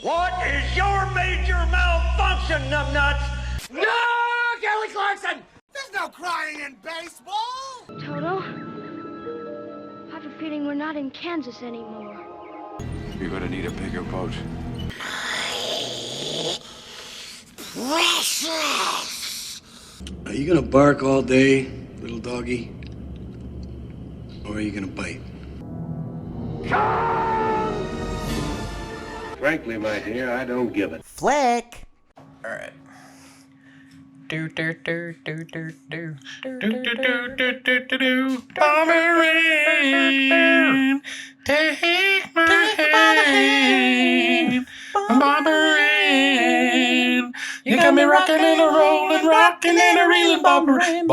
What is your major malfunction, numbnuts? No, Kelly Clarkson! There's no crying in baseball! Toto, I have a feeling we're not in Kansas anymore. You're gonna need a bigger boat. Precious! Are you gonna bark all day, little doggy? Or are you gonna bite? Frankly, my dear, I don't give it. Flick! All right. Bomberine, take my hand. Bomberine, you got me rocking and a rolling, rocking and a reeling. Bomberine,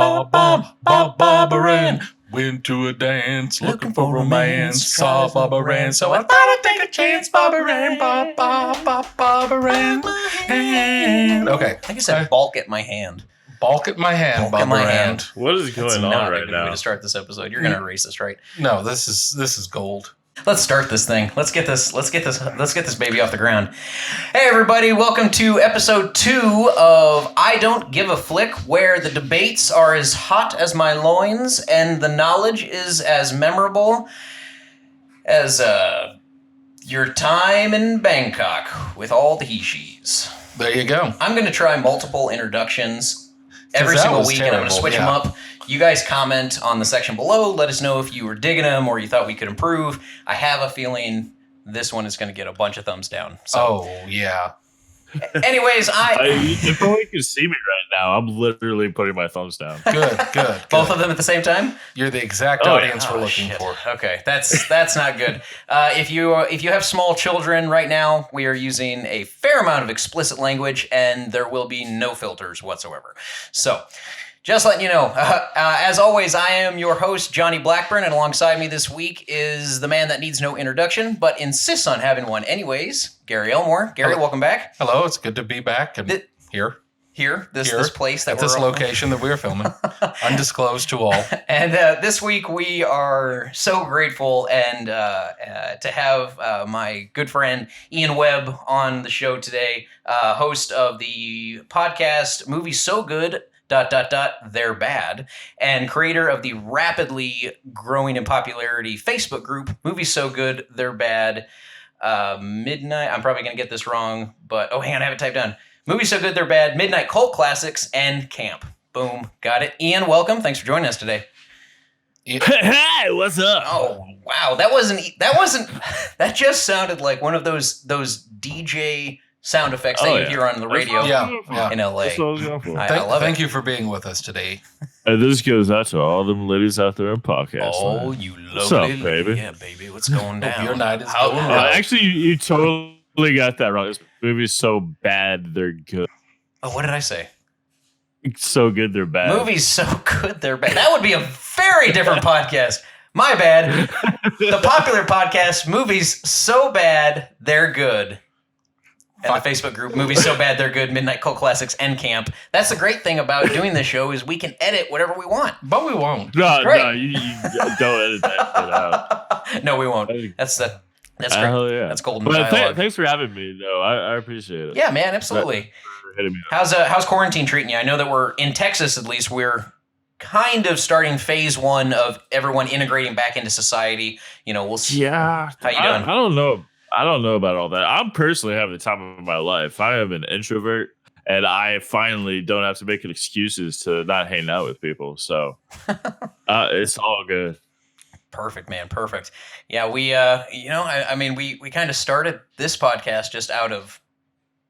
Bomberine. Went to a dance looking for romance. Saw Bomberine, so I thought I'd take a chance. Bomberine, Bomberine. Okay. I think you said balk at my hand. Balk at my hand, Balk at my hand. What is going on not right a good now? way to start this episode. You're gonna erase this, right? No, this is gold. Let's start this thing. Let's get this baby off the ground. Hey everybody, welcome to episode 2 of I Don't Give a Flick, where the debates are as hot as my loins and the knowledge is as memorable as your time in Bangkok with all the he-she's. There you go. I'm going to try multiple introductions every that single was week, and I'm going to terrible, switch them up. You guys comment on the section below. Let us know if you were digging them or you thought we could improve. I have a feeling this one is going to get a bunch of thumbs down. So, Oh, yeah. anyways, If only you could see me right now, I'm literally putting my thumbs down. Good. both of them at the same time. You're the exact Oh, audience Oh, we're looking shit. for. Okay, that's not good. If you have small children right now, we are using a fair amount of explicit language, and there will be no filters whatsoever. So, just letting you know. As always, I am your host, Johnny Blackburn, and alongside me this week is the man that needs no introduction, but insists on having one anyways, Gary Elmore. Gary, Hello. welcome back. Hello, it's good to be back and here. This place that at this we're location that we're filming, undisclosed to all. And this week we are so grateful and to have my good friend Ian Webb on the show today, host of the podcast Movies So Good, ... They're Bad, and creator of the rapidly growing in popularity Facebook group Movies So Good, They're Bad, Midnight. I'm probably going to get this wrong, but hang on, I have it typed down. Movies So Good, They're Bad, Midnight Cult Classics, and Camp. Boom. Got it. Ian, welcome. Thanks for joining us today. Hey, what's up? Oh, wow. That just sounded like one of those DJ sound effects that you hear on the radio Yeah. in LA. That's what I was going for. I love Thank it. you for being with us today. And this goes out to all them ladies out there in podcast. Oh, land. you What's up, lovely. baby? Yeah, baby. What's going Hope down? your night is How- going how- well. Actually, you totally got that wrong. This movie's so bad, they're good. Oh, what did I say? It's so good, they're bad. Movies So Good, They're Bad. That would be a very different podcast. My bad. The popular podcast, Movies So Bad, They're Good. And the Facebook group, Movies So Bad, They're Good, Midnight Cult Classics, and Camp. That's the great thing about doing this show is we can edit whatever we want. But we won't. No, Great. you don't edit that shit out. No, we won't. That's great. Hell yeah. That's golden But dialogue. thanks for having me, though. I appreciate it. Yeah, man, absolutely. Thanks for hitting me up. How's quarantine treating you? I know that we're in Texas, at least. We're kind of starting phase 1 of everyone integrating back into society. We'll see. Yeah. How you doing? I don't know. I don't know about all that. I'm personally having the time of my life. I am an introvert, and I finally don't have to make excuses to not hang out with people. So it's all good. Perfect, man. Perfect. Yeah, we, we kind of started this podcast just out of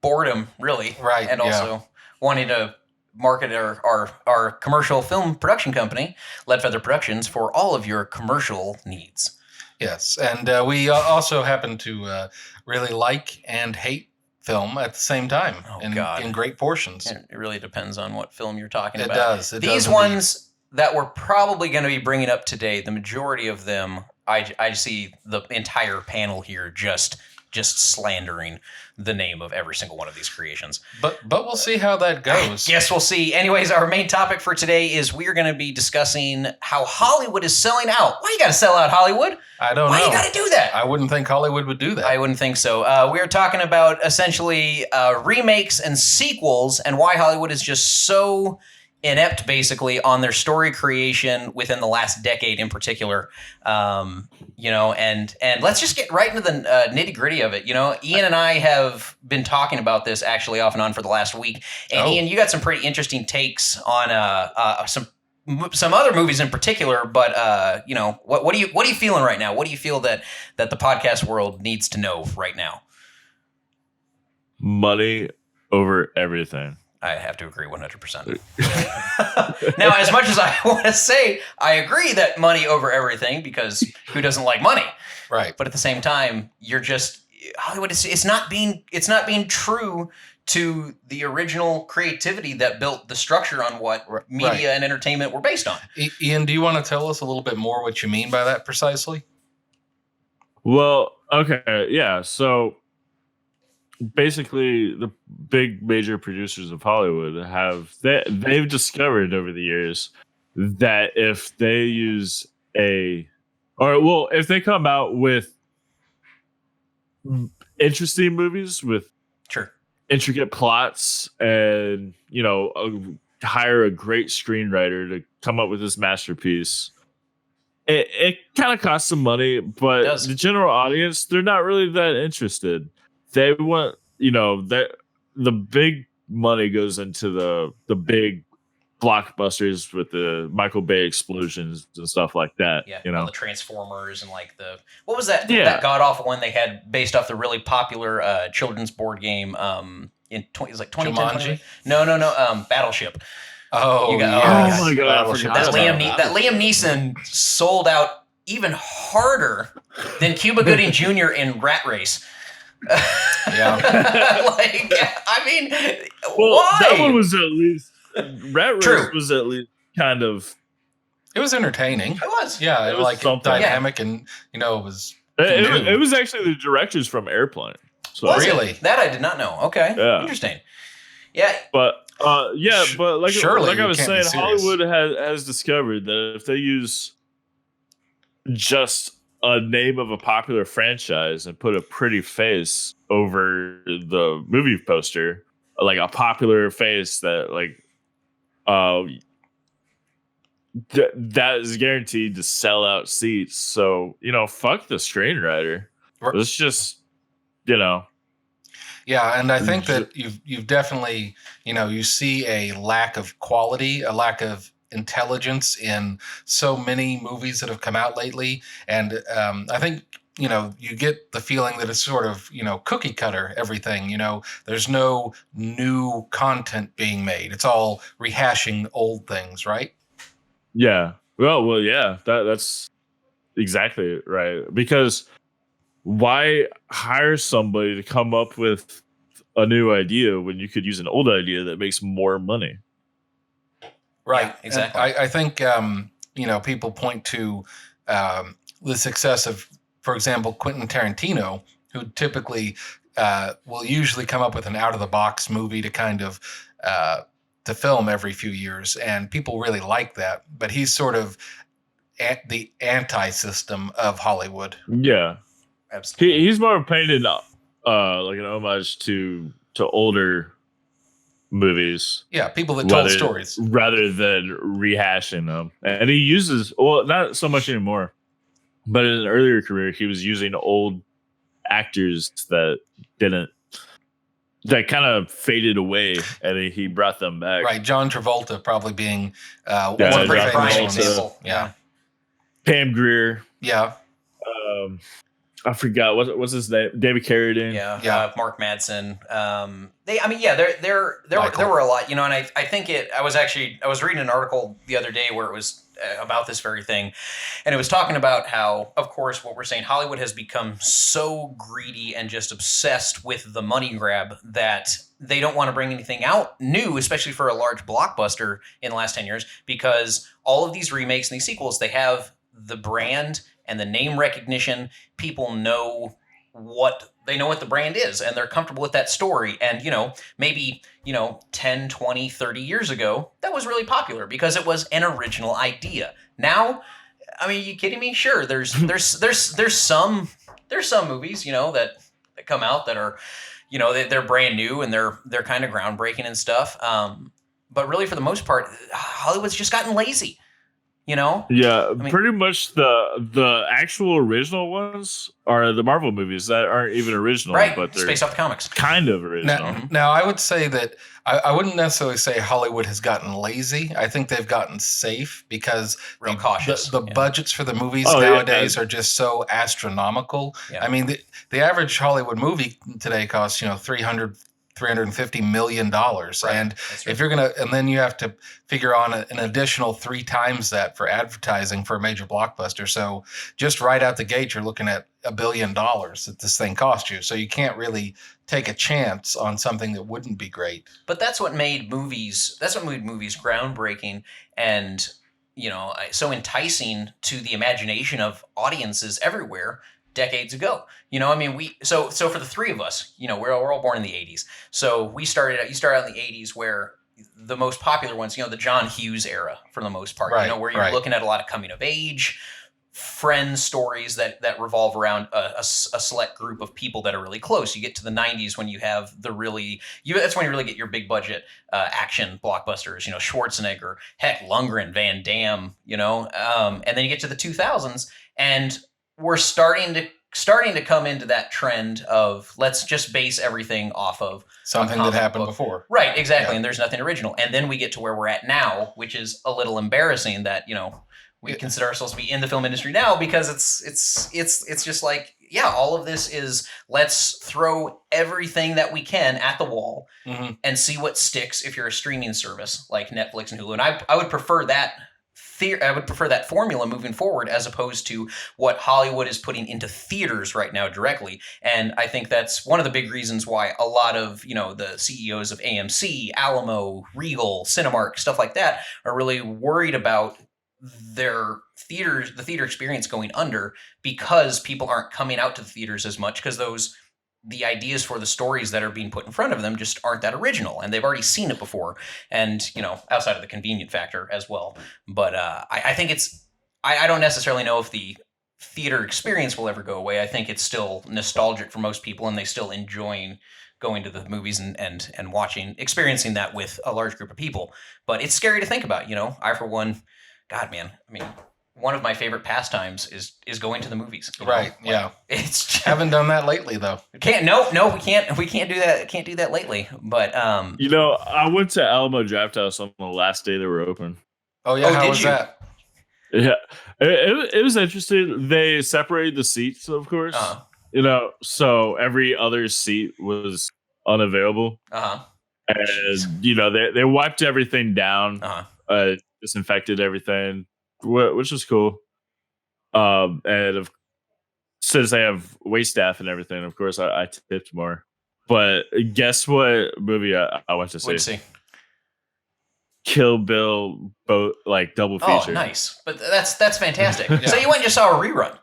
boredom, really. Right, And yeah. also wanting to market our commercial film production company, LeadFeather Productions, for all of your commercial needs. Yes, and we also happen to really like and hate film at the same time in great portions. It really depends on what film you're talking It about. does. It These does ones that we're probably going to be bringing up today, the majority of them, I see the entire panel here just just slandering the name of every single one of these creations. But we'll see how that goes. Yes, we'll see. Anyways, our main topic for today is we're going to be discussing how Hollywood is selling out. Why you got to sell out Hollywood? I don't know. Why you got to do that? I wouldn't think Hollywood would do that. I wouldn't think so. We're talking about essentially remakes and sequels and why Hollywood is just so inept, basically, on their story creation within the last decade in particular. And let's just get right into the nitty gritty of it. Ian and I have been talking about this actually off and on for the last week. And Ian, you got some pretty interesting takes on some other movies in particular. But what are you feeling right now? What do you feel that the podcast world needs to know right now? Money over everything. I have to agree 100%. Now, as much as I want to say I agree that money over everything, because who doesn't like money? Right. But at the same time, you're just Hollywood. It's not being true to the original creativity that built the structure on what media and entertainment were based on. Ian, do you want to tell us a little bit more what you mean by that precisely? Well, okay, yeah. So basically, the big major producers of Hollywood they've discovered over the years that if they use if they come out with interesting movies with intricate plots and hire a great screenwriter to come up with this masterpiece, it kind of costs some money, but the general audience, they're not really that interested. They want, the big money goes into the big blockbusters with the Michael Bay explosions and stuff like that. Yeah, all the Transformers and what was that? Yeah. That god awful one they had based off the really popular children's board game. It was like 2010. Jumanji? No. Battleship. Oh, my God! That Liam Neeson sold out even harder than Cuba Gooding Jr. in Rat Race. Yeah. Why? That one was at least Rat Race was at least kind of. It was entertaining. It was. Yeah, it was something. Dynamic, and it was. It was actually the directors from Airplane. So really, that I did not know. Okay, yeah. Interesting. Yeah, but surely, like I was saying, Hollywood has discovered that if they use just a name of a popular franchise and put a pretty face over the movie poster, like a popular face that that is guaranteed to sell out seats. So, fuck the screenwriter. Let's just, Yeah, and I think that you've definitely, you see a lack of quality, a lack of intelligence in so many movies that have come out lately. And I think, you get the feeling that it's sort of, cookie cutter everything. There's no new content being made. It's all rehashing old things, right? Yeah. Well, yeah, that's exactly right. Because why hire somebody to come up with a new idea when you could use an old idea that makes more money? Right. Yeah, exactly. I think, people point to the success of, for example, Quentin Tarantino, who typically will usually come up with an out-of-the-box movie to kind of to film every few years, and people really like that. But he's sort of the anti-system of Hollywood. Yeah. Absolutely. He's more painted like an homage to older movies. Yeah, people that told stories rather than rehashing them. And he uses, not so much anymore, but in an earlier career, he was using old actors that kind of faded away, and he brought them back. Right, John Travolta probably being one John prime Travolta. example. Yeah. Pam Grier. Yeah. I forgot what's his name. David Carradine. Yeah. Mark Madsen. There were a lot, and I think I was reading an article the other day where it was about this very thing, and it was talking about how, of course, what we're saying, Hollywood has become so greedy and just obsessed with the money grab that they don't want to bring anything out new, especially for a large blockbuster in the last 10 years, because all of these remakes and these sequels, they have the brand and the name recognition. People know what they know what the brand is and they're comfortable with that story. And, maybe, 10, 20, 30 years ago, that was really popular because it was an original idea. Now, I mean, are you kidding me? Sure. There's some movies, that come out that are, they're brand new and they're kind of groundbreaking and stuff. But really for the most part, Hollywood's just gotten lazy. Yeah, pretty much the actual original ones are the Marvel movies that aren't even original, right? But they're based off the comics, kind of original. Now I would say that I wouldn't necessarily say Hollywood has gotten lazy. I think they've gotten safe because real cautious. The budgets for the movies nowadays are just so astronomical. Yeah. I mean, the average Hollywood movie today costs $350 million. Right. And if you're and then you have to figure on an additional 3 times that for advertising for a major blockbuster. So just right out the gate, you're looking at $1 billion that this thing cost you. So you can't really take a chance on something that wouldn't be great. But that's what made movies groundbreaking and, so enticing to the imagination of audiences everywhere decades ago. So for the three of us, we're all born in the 80s. So you started out in the 80s where the most popular ones, the John Hughes era for the most part, right, where you're looking at a lot of coming of age, friend stories that revolve around a select group of people that are really close. You get to the 90s when you have that's when you really get your big budget action blockbusters, Schwarzenegger, heck, Lundgren, Van Damme, and then you get to the 2000s and we're starting to come into that trend of let's just base everything off of something that happened before. Right, exactly. Yeah. And there's nothing original. And then we get to where we're at now, which is a little embarrassing that, we consider ourselves to be in the film industry now because it's just like, yeah, all of this is let's throw everything that we can at the wall and see what sticks if you're a streaming service like Netflix and Hulu. And I would prefer that formula moving forward as opposed to what Hollywood is putting into theaters right now directly. And I think that's one of the big reasons why a lot of, the CEOs of AMC, Alamo, Regal, Cinemark, stuff like that are really worried about the theater experience going under because people aren't coming out to the theaters as much because the ideas for the stories that are being put in front of them just aren't that original and they've already seen it before. And, outside of the convenient factor as well. But I think I don't necessarily know if the theater experience will ever go away. I think it's still nostalgic for most people and they still enjoying going to the movies and experiencing that with a large group of people. But it's scary to think about, I, for one, God, man, one of my favorite pastimes is going to the movies. Right. Yeah. It's just, haven't done that lately though. We can't do that. Can't do that lately. But I went to Alamo Drafthouse on the last day they were open. Oh yeah. How was that? Yeah, it was interesting. They separated the seats, of course. So every other seat was unavailable. And they wiped everything down. Disinfected everything. Which is cool. And since they have wait staff and everything, of course, I tipped more. But guess what movie I went to see? What'd you see? Kill Bill, both like double feature. Oh, nice! But that's fantastic. Yeah. So you went and just saw a rerun.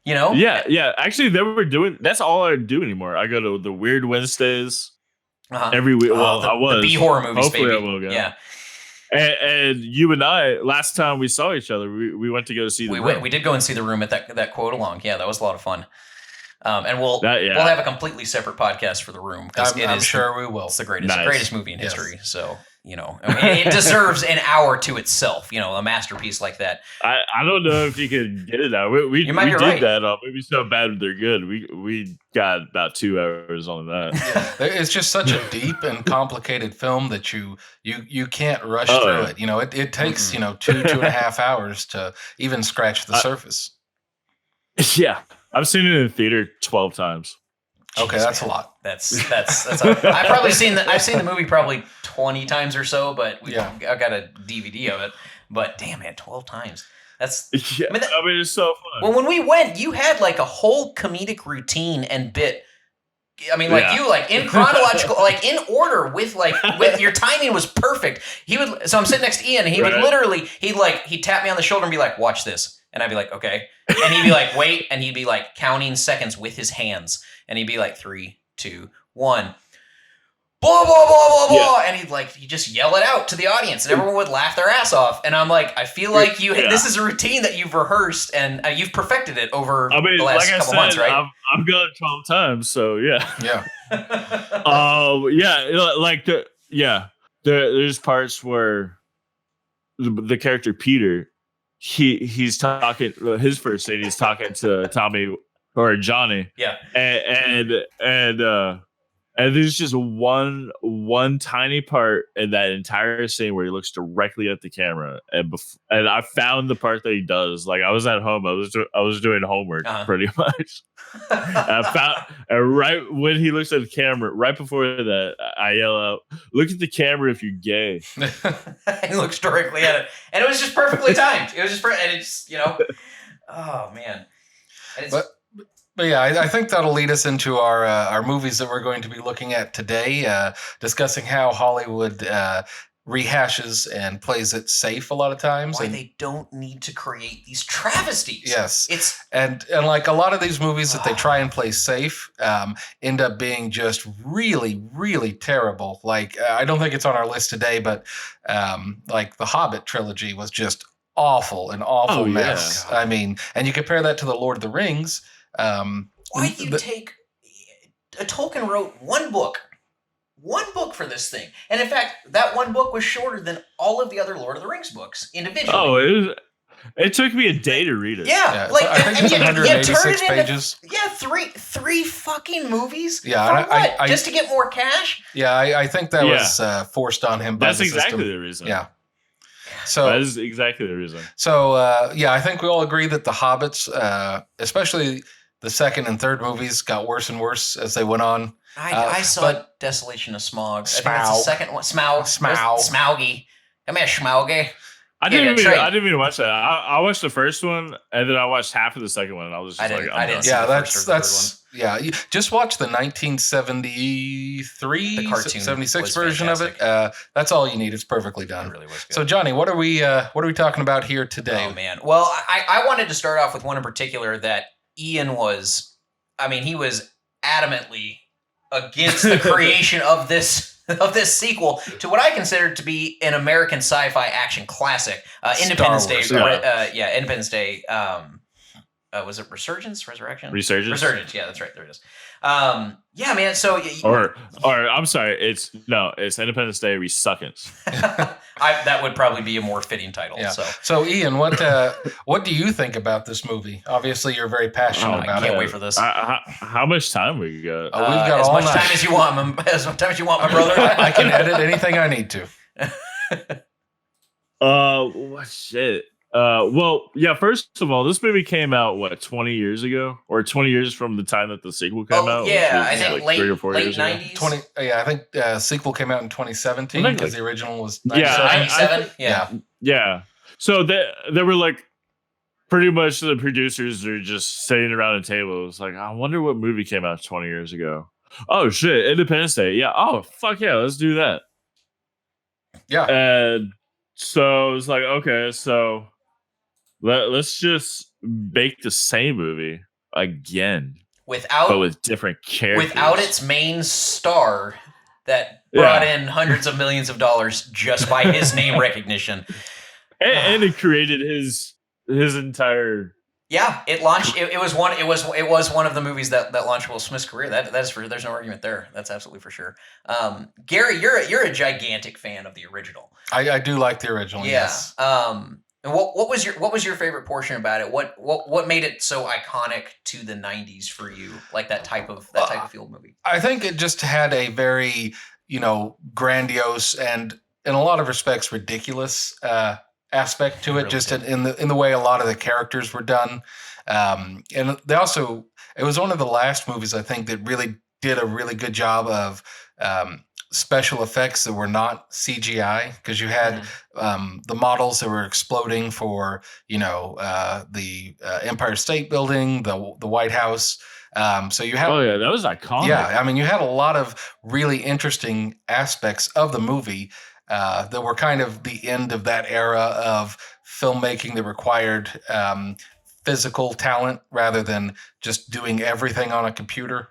Yeah. Actually, they were doing. That's all I do anymore. I go to the Weird Wednesdays every week. Well, I was the B horror movies. Hopefully, baby. I will go. Yeah. And you and I, last time we saw each other, we went to go see the room. We did go and see The Room at that quote along. Yeah, that was a lot of fun. And we'll have a completely separate podcast for The Room because I'm sure we will. It's the greatest movie in history. So it deserves an hour to itself. A masterpiece like that. I don't know if you could get it out. We did right. That. Maybe so bad they're good. We got about 2 hours on that. Yeah. It's just such a deep and complicated film that you can't rush through it. It takes 2.5 hours to even scratch the surface. Yeah, I've seen it in the theater 12 times. Okay, that's a lot. That's I've seen the movie probably 20 times or so, but I've got a DVD of it. But damn, man, 12 times. That's it's so fun. Well, when we went, you had like a whole comedic routine and bit. You in chronological, in order with your timing was perfect. So I'm sitting next to Ian and he would literally he'd tap me on the shoulder and be like, "Watch this." And I'd be like, okay. And he'd be like, wait. And he'd be like counting seconds with his hands. And he'd be like, 3, 2, 1. Blah, blah, blah, blah, blah. And he'd just yell it out to the audience. And everyone would laugh their ass off. And I'm like, I feel like this is a routine that you've rehearsed and you've perfected it over the last couple months, right? I've got it 12 times. So yeah. Yeah. There's parts where the character Peter, he's talking, his first scene, he's talking to Tommy or Johnny. Yeah. And there's just one tiny part in that entire scene where he looks directly at the camera, and I found the part that he does. Like I was at home, I was doing homework pretty much. And right when he looks at the camera, right before that, I yell out, "Look at the camera if you're gay." He looks directly at it, and it was just perfectly timed. It was just, and it's oh man. And it's, But yeah, I think that'll lead us into our movies that we're going to be looking at today, discussing how Hollywood rehashes and plays it safe a lot of times. Why they don't need to create these travesties. Yes. It's and like a lot of these movies that they try and play safe end up being just really, really terrible. Like I don't think it's on our list today, but like the Hobbit trilogy was just an awful mess. Yeah. I mean, and you compare that to the Lord of the Rings. Why do you take Tolkien wrote one book for this thing, and in fact that one book was shorter than all of the other Lord of the Rings books individually. It took me a day to read it. Yeah, like I think it's 186 pages. Three fucking movies. Yeah, for what? Just to get more cash. Yeah, I think that was forced on him. That's exactly the reason. Yeah. So that is exactly the reason. So I think we all agree that the Hobbits, especially the second and third movies, got worse and worse as they went on. I saw Desolation of Smaug. I think that's the second one. Smauggy. Come here, Schmauggy. I didn't even watch that. I watched the first one, and then I watched half of the second one, and I was just I didn't see yeah, the first or third one. Yeah. You just watch the 1973, the cartoon 76 version fantastic. of it. That's all you need. It's perfectly done. It really was good. So, Johnny, what are we talking about here today? Oh man. Well, I wanted to start off with one in particular that Ian was. I mean, he was adamantly against the creation of this sequel to what I consider to be an American sci-fi action classic, Independence Day. Independence Day. Was it Resurgence? Resurrection? Resurgence. Yeah, that's right. There it is. Yeah, man. So, or I'm sorry. It's Independence Day Resuckance. That would probably be a more fitting title. Yeah. So Ian, what do you think about this movie? Obviously, you're very passionate about it. I can't wait for this. How much time we got? We've got as all much night. time as you want. As much time as you want, my brother. I can edit anything I need to. What shit? Well, yeah, first of all, this movie came out, 20 years ago? Or 20 years from the time that the sequel came out? Yeah, I think like 3 or 4 late years 90s. ago. I think sequel came out in 2017 because the original was 97. Yeah. So they were like, pretty much the producers are just sitting around a table. It's like, I wonder what movie came out 20 years ago. Oh, shit, Independence Day. Yeah, oh, fuck yeah, let's do that. Yeah. And so it's like, okay, so... Let's just make the same movie again, but with different characters. Without its main star that brought in hundreds of millions of dollars just by his name recognition, and it created his entire. Yeah, it launched. It was one of the movies that launched Will Smith's career. That's for. There's no argument there. That's absolutely for sure. Gary, you're a gigantic fan of the original. I do like the original. Yeah. Yes. And what was your favorite portion about it? What made it so iconic to the 90s for you? Like that type of field movie? I think it just had a very, grandiose and in a lot of respects ridiculous aspect to it, just in the way a lot of the characters were done. And they also, it was one of the last movies I think that really did a really good job of special effects that were not CGI, because you had the models that were exploding for the Empire State Building, the White House. So you had that was iconic. Yeah, I mean you had a lot of really interesting aspects of the movie, that were kind of the end of that era of filmmaking that required physical talent rather than just doing everything on a computer.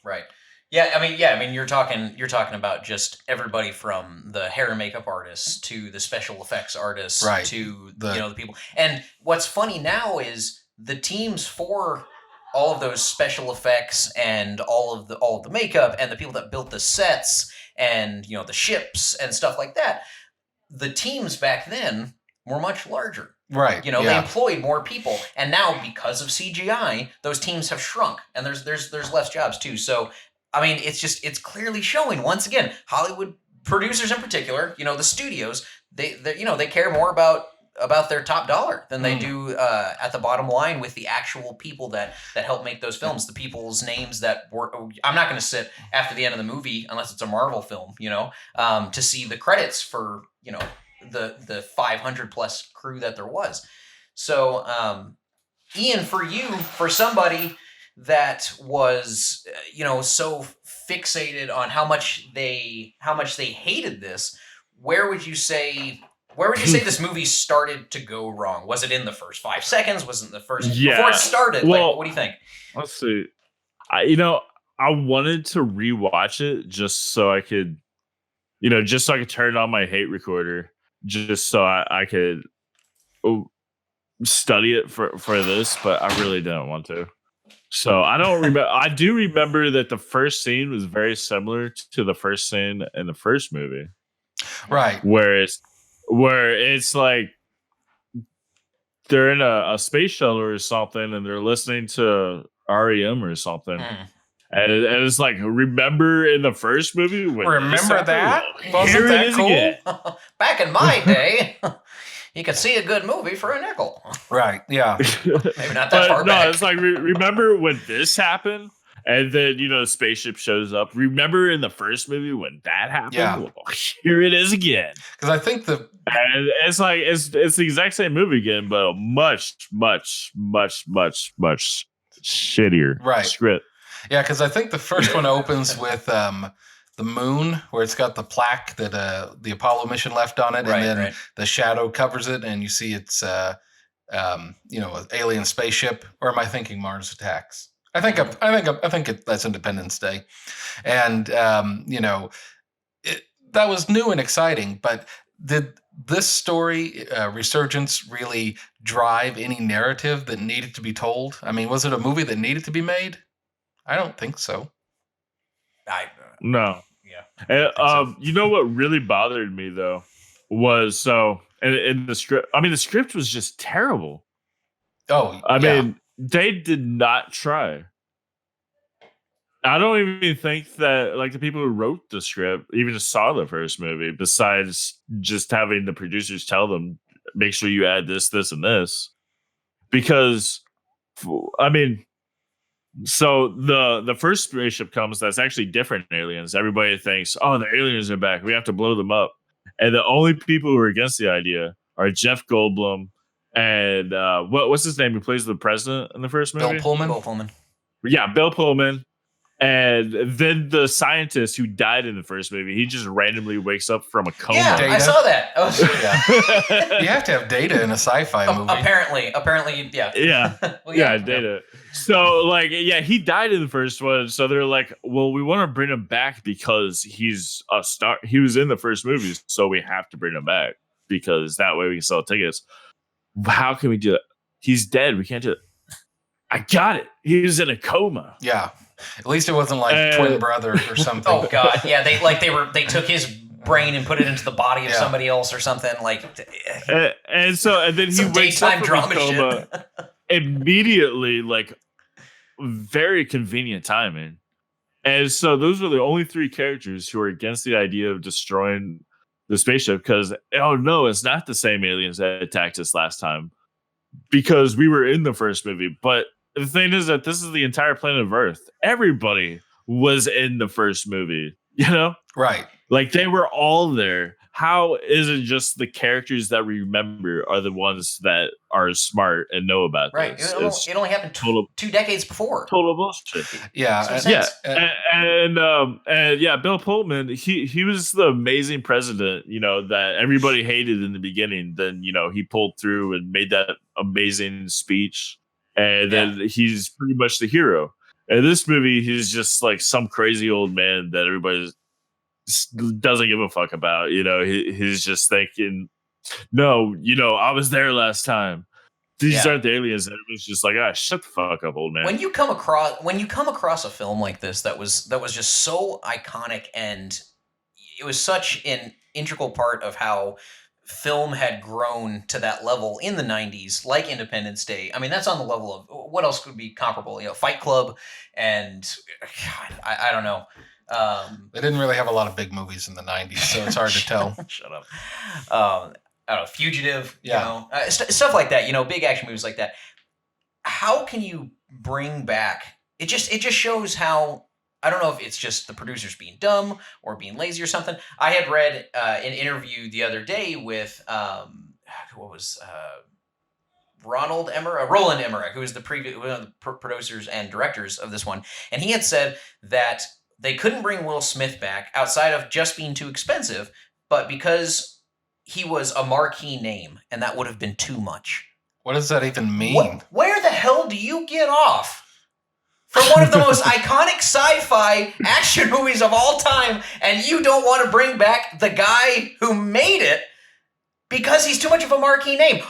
Right. Yeah, I mean, you're talking about just everybody from the hair and makeup artists to the special effects artists Right. to the people. And what's funny now is the teams for all of those special effects and all of the makeup and the people that built the sets and the ships and stuff like that. The teams back then were much larger. Right. They employed more people, and now because of CGI, those teams have shrunk, and there's less jobs too. So, I mean, it's clearly showing once again. Hollywood producers, in particular, the studios, they care more about their top dollar than they do at the bottom line with the actual people that help make those films. The people's names that were. I'm not going to sit after the end of the movie unless it's a Marvel film, to see the credits for the 500 plus crew that there was. So, Ian, for somebody that was, so fixated on how much they hated this, where would you say this movie started to go wrong? Was it in the first 5 seconds? Was it in the first before it started? Well, what do you think? Let's see. I wanted to rewatch it just so I could, turn on my hate recorder, just so I could study it for this, but I really didn't want to. So I don't remember. I do remember that the first scene was very similar to the first scene in the first movie, right? Where it's like they're in a space shuttle or something, and they're listening to REM or something. And it's like, remember in the first movie? Remember that? Wasn't that cool? Back in my day, you could see a good movie for a nickel. Right, yeah. Maybe not that far back. No, it's like, remember when this happened? And then, the spaceship shows up. Remember in the first movie when that happened? Yeah. Well, here it is again. Because I think and it's like, it's the exact same movie again, but a much, much, much, much, much shittier script. Yeah, because I think the first one opens with the moon, where it's got the plaque that the Apollo mission left on it, and then the shadow covers it, and you see it's an alien spaceship. Or am I thinking Mars Attacks? I think that's Independence Day, and that was new and exciting. But did this story Resurgence really drive any narrative that needed to be told? I mean, was it a movie that needed to be made? I don't think so. No. Yeah. And, what really bothered me though was in the script. I mean, the script was just terrible. Oh, I mean, they did not try. I don't even think that the people who wrote the script even saw the first movie. Besides just having the producers tell them, make sure you add this, this, and this, because I mean. So the first spaceship comes that's actually different aliens. Everybody thinks, oh, the aliens are back. We have to blow them up. And the only people who are against the idea are Jeff Goldblum and what's his name? Who plays the president in the first movie? Bill Pullman. Bill Pullman. Yeah, Bill Pullman. And then the scientist who died in the first movie, he just randomly wakes up from a coma. Yeah, Data. I saw that. You have to have Data in a sci-fi movie. Apparently, yeah. Yeah. Well, yeah, Data. So, he died in the first one. So they're like, well, we want to bring him back because he's a star. He was in the first movie, so we have to bring him back because that way we can sell tickets. How can we do it? He's dead. We can't do it. I got it. He was in a coma. Yeah. At least it wasn't like twin brother or something. Oh God, yeah. They took his brain and put it into the body of somebody else or something. And then he wakes up from his coma immediately, very convenient timing. And so those were the only 3 characters who are against the idea of destroying the spaceship because, oh no, it's not the same aliens that attacked us last time because we were in the first movie, but. The thing is that this is the entire planet of Earth. Everybody was in the first movie, Right. They were all there. how is it just the characters that we remember are the ones that are smart and know about Right. this? It only happened total 2 decades before. total bullshit. Yeah, So Yeah, sense. and yeah, Bill Pullman, he was the amazing president, that everybody hated in the beginning. Then he pulled through and made that amazing speech, and then he's pretty much the hero. In this movie, he's just like some crazy old man that everybody doesn't give a fuck about. He's just thinking, no, I was there last time. These aren't the aliens. And everyone's just like, shut the fuck up, old man. When you come across a film like this that was just so iconic, and it was such an integral part of how film had grown to that level in the 90s, like Independence Day. I mean, that's on the level of what else could be comparable? Fight Club, and God, I don't know. They didn't really have a lot of big movies in the 90s, so it's hard to tell. Shut up. I don't know, Fugitive, stuff like that, big action movies like that. How can you bring back, it just shows how, I don't know if it's just the producers being dumb or being lazy or something. I had read an interview the other day with, Roland Emmerich, who was one of the producers and directors of this one. And he had said that they couldn't bring Will Smith back outside of just being too expensive, but because he was a marquee name, and that would have been too much. What does that even mean? Where the hell do you get off for one of the most iconic sci-fi action movies of all time, and you don't want to bring back the guy who made it because he's too much of a marquee name?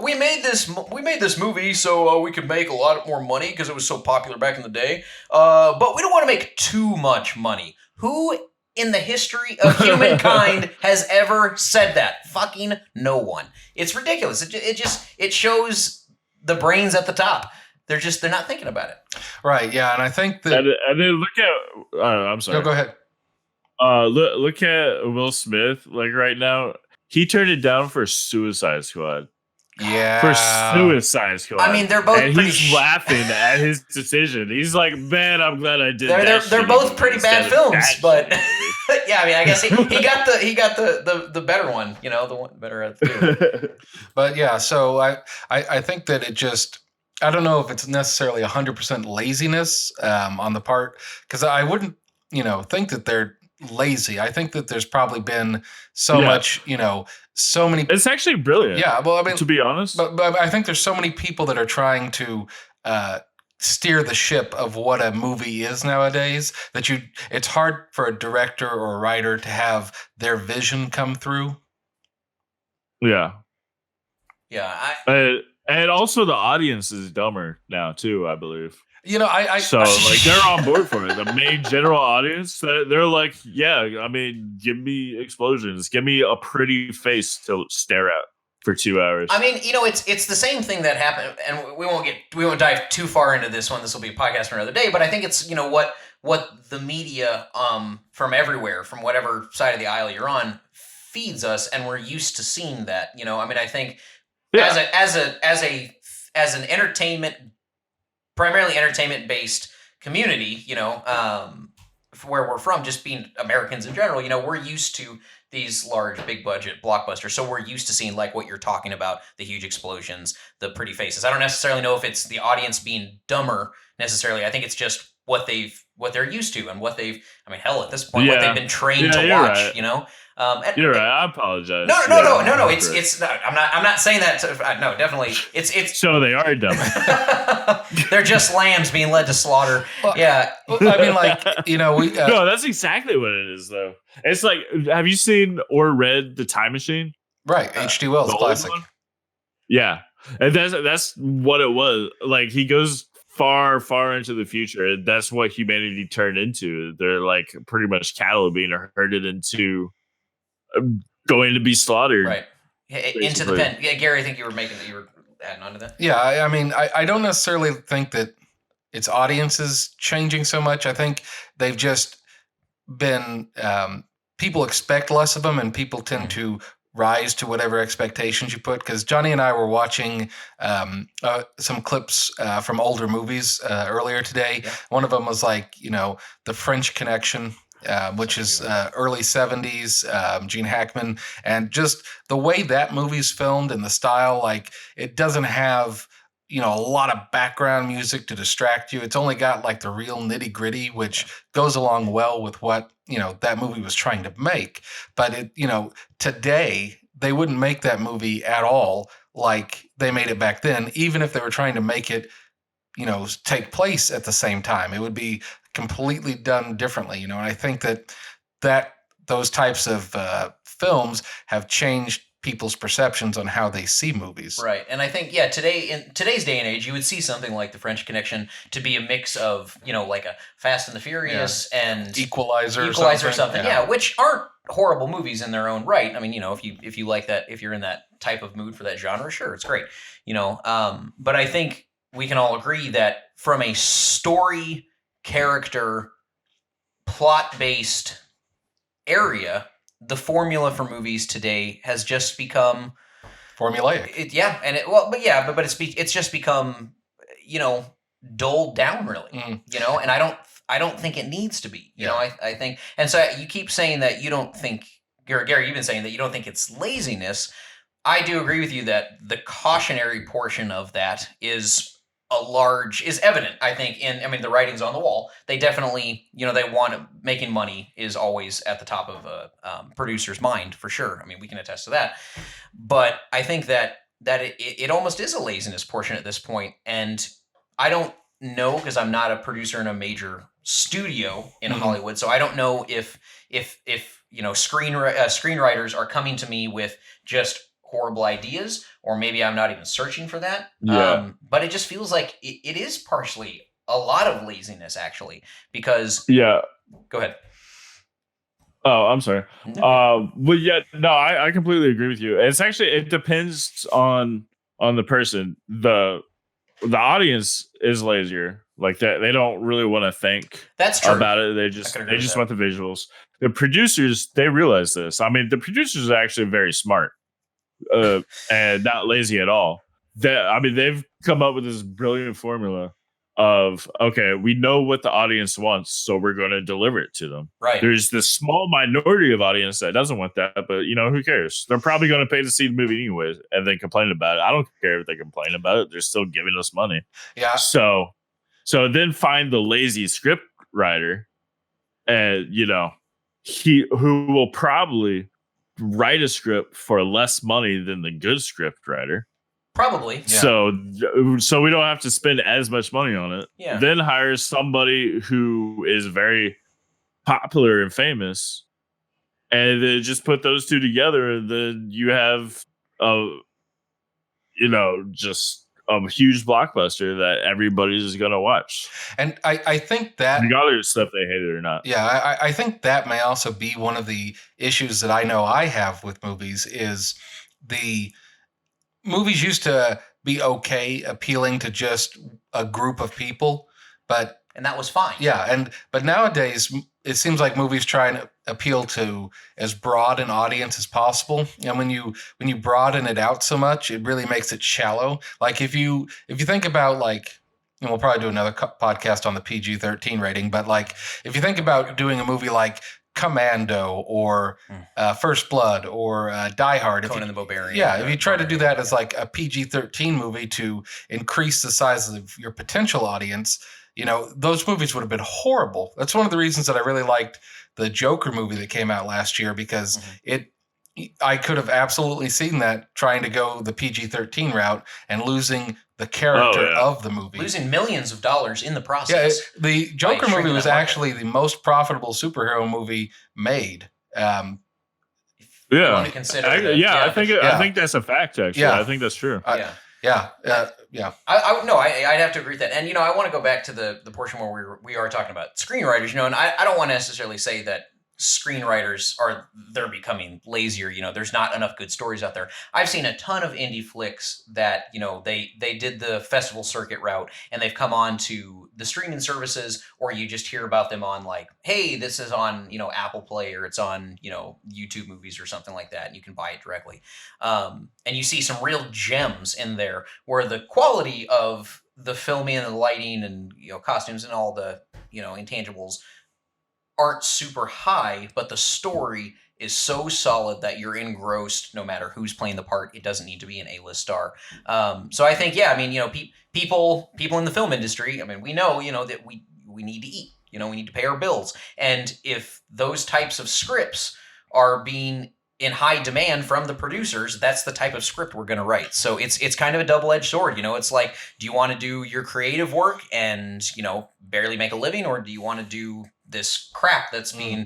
We made this movie so we could make a lot more money because it was so popular back in the day. But we don't want to make too much money. Who in the history of humankind has ever said that? Fucking no one. It's ridiculous. It shows the brains at the top. They're not thinking about it. Right. Yeah. And I think that. And then look at. I'm sorry. No, go ahead. Look at Will Smith. Like right now, he turned it down for Suicide Squad. Yeah. For Suicide Squad. I mean, they're both and pretty he's laughing at his decision. He's like, man, I'm glad I did that. They're both pretty bad films, but yeah, I mean, I guess he got the better one, the one better at the two. But yeah, so I think that it just, I don't know if it's necessarily 100% laziness on the part, because I wouldn't, think that they're lazy. I think that there's probably been so much, so many. It's actually brilliant. Yeah, well, I mean, to be honest, but I think there's so many people that are trying to steer the ship of what a movie is nowadays that it's hard for a director or a writer to have their vision come through. Yeah. Yeah. And also the audience is dumber now too, I believe. So like they're on board for it. The main general audience, they're like, yeah, I mean, give me explosions, give me a pretty face to stare at for 2 hours. I mean, it's the same thing that happened, and we won't dive too far into this one. This will be a podcast for another day. But I think it's what the media from everywhere, from whatever side of the aisle you're on, feeds us, and we're used to seeing that. I mean, I think as an entertainment. Primarily entertainment-based community, where we're from, just being Americans in general, we're used to these large, big-budget blockbusters, so we're used to seeing, like what you're talking about, the huge explosions, the pretty faces. I don't necessarily know if it's the audience being dumber, necessarily. I think it's just what they're used to, and what they've, I mean, hell, at this point, what they've been trained to watch, right. You're right. I apologize. No. It's not. I'm not saying that. No, definitely. It's. So they are dumb. They're just lambs being led to slaughter. Yeah. I mean, like we. No, that's exactly what it is, though. It's like, have you seen or read The Time Machine? Right, H.G. Wells classic. Yeah, and that's what it was. Like he goes far, far into the future, and that's what humanity turned into. They're like pretty much cattle being herded into. Going to be slaughtered, right? Into the pen. Yeah, Gary, I think you were adding on to that. Yeah, I mean, I don't necessarily think that its audience is changing so much. I think they've just been people expect less of them, and people tend to rise to whatever expectations you put. Because Johnny and I were watching some clips from older movies earlier today. Yeah. One of them was like, The French Connection. which is early 70s, Gene Hackman. And just the way that movie's filmed and the style, like, it doesn't have, a lot of background music to distract you. It's only got like the real nitty gritty, which goes along well with what, that movie was trying to make. But today they wouldn't make that movie at all like they made it back then, even if they were trying to make it, take place at the same time. It would be completely done differently, and I think that those types of films have changed people's perceptions on how they see movies. Right. And I think, today, in today's day and age, you would see something like The French Connection to be a mix of, like a Fast and the Furious and Equalizer or something. Yeah, which aren't horrible movies in their own right. I mean, if you like that, if you're in that type of mood for that genre, sure, it's great. But I think we can all agree that from a story, character, plot-based area, the formula for movies today has just become formulaic. It's just become, dulled down, really. And I don't think it needs to be. I think, and so you keep saying that you don't think, Gary, you've been saying that you don't think it's laziness. I do agree with you that the cautionary portion of that is evident, I think, the writing's on the wall. They definitely, they want making money is always at the top of a producer's mind, for sure. I mean, we can attest to that. But I think that it almost is a laziness portion at this point. And I don't know, because I'm not a producer in a major studio in Hollywood, so I don't know if screenwriters are coming to me with just horrible ideas, or maybe I'm not even searching for that. Yeah. But it just feels like it is partially a lot of laziness, actually, because... Yeah. Go ahead. Oh, I'm sorry. No. But yeah, no, I completely agree with you. It's actually, it depends on the person. The audience is lazier. Like that, they don't really want to think That's true. about it. They just want the visuals. The producers, they realize this. I mean, the producers are actually very smart. And not lazy at all. They've come up with this brilliant formula of, okay, we know what the audience wants, so we're going to deliver it to them. Right. There's this small minority of audience that doesn't want that, but who cares? They're probably going to pay to see the movie anyways, and then complain about it. I don't care if they complain about it. They're still giving us money. Yeah. So then find the lazy script writer, and who will probably write a script for less money than the good script writer. Probably. Yeah. So we don't have to spend as much money on it. Yeah. Then hire somebody who is very popular and famous, and then just put those two together, and then you have just a huge blockbuster that everybody's gonna watch. And I think that, regardless of if they hate it or not. Yeah, I think that may also be one of the issues that I know I have with movies, is the movies used to be okay appealing to just a group of people, and that was fine. Yeah, but nowadays it seems like movies try and appeal to as broad an audience as possible. And when you broaden it out so much, it really makes it shallow. Like if you think about, like, and we'll probably do another podcast on the PG-13 rating, but like if you think about doing a movie like Commando or First Blood or Die Hard, Conan the Barbarian. Yeah, if you try to do that as like a PG-13 movie to increase the size of your potential audience, those movies would have been horrible. That's one of the reasons that I really liked the Joker movie that came out last year, because I could have absolutely seen that trying to go the PG-13 route and losing the character of the movie. Losing millions of dollars in the process. Yeah, the Joker movie was actually the most profitable superhero movie made. I think that's a fact, actually. Yeah. I think that's true. Yeah. I'd have to agree with that. And, I want to go back to the portion where we are talking about screenwriters, and I don't want to necessarily say that screenwriters they're becoming lazier. There's not enough good stories out there. I've seen a ton of indie flicks that, they did the festival circuit route, and they've come on to the streaming services, or you just hear about them on, like, hey, this is on, Apple Play, or it's on, YouTube Movies or something like that, and you can buy it directly. And you see some real gems in there where the quality of the filming and the lighting and, costumes and all the, intangibles aren't super high, but the story is so solid that you're engrossed no matter who's playing the part. It doesn't need to be an A-list star. So I think, yeah, I mean, people in the film industry, I mean, we know, that we need to eat, we need to pay our bills. And if those types of scripts are being in high demand from the producers, that's the type of script we're going to write. So it's kind of a double-edged sword. It's like, do you want to do your creative work and, barely make a living, or do you want to do this crap that's being,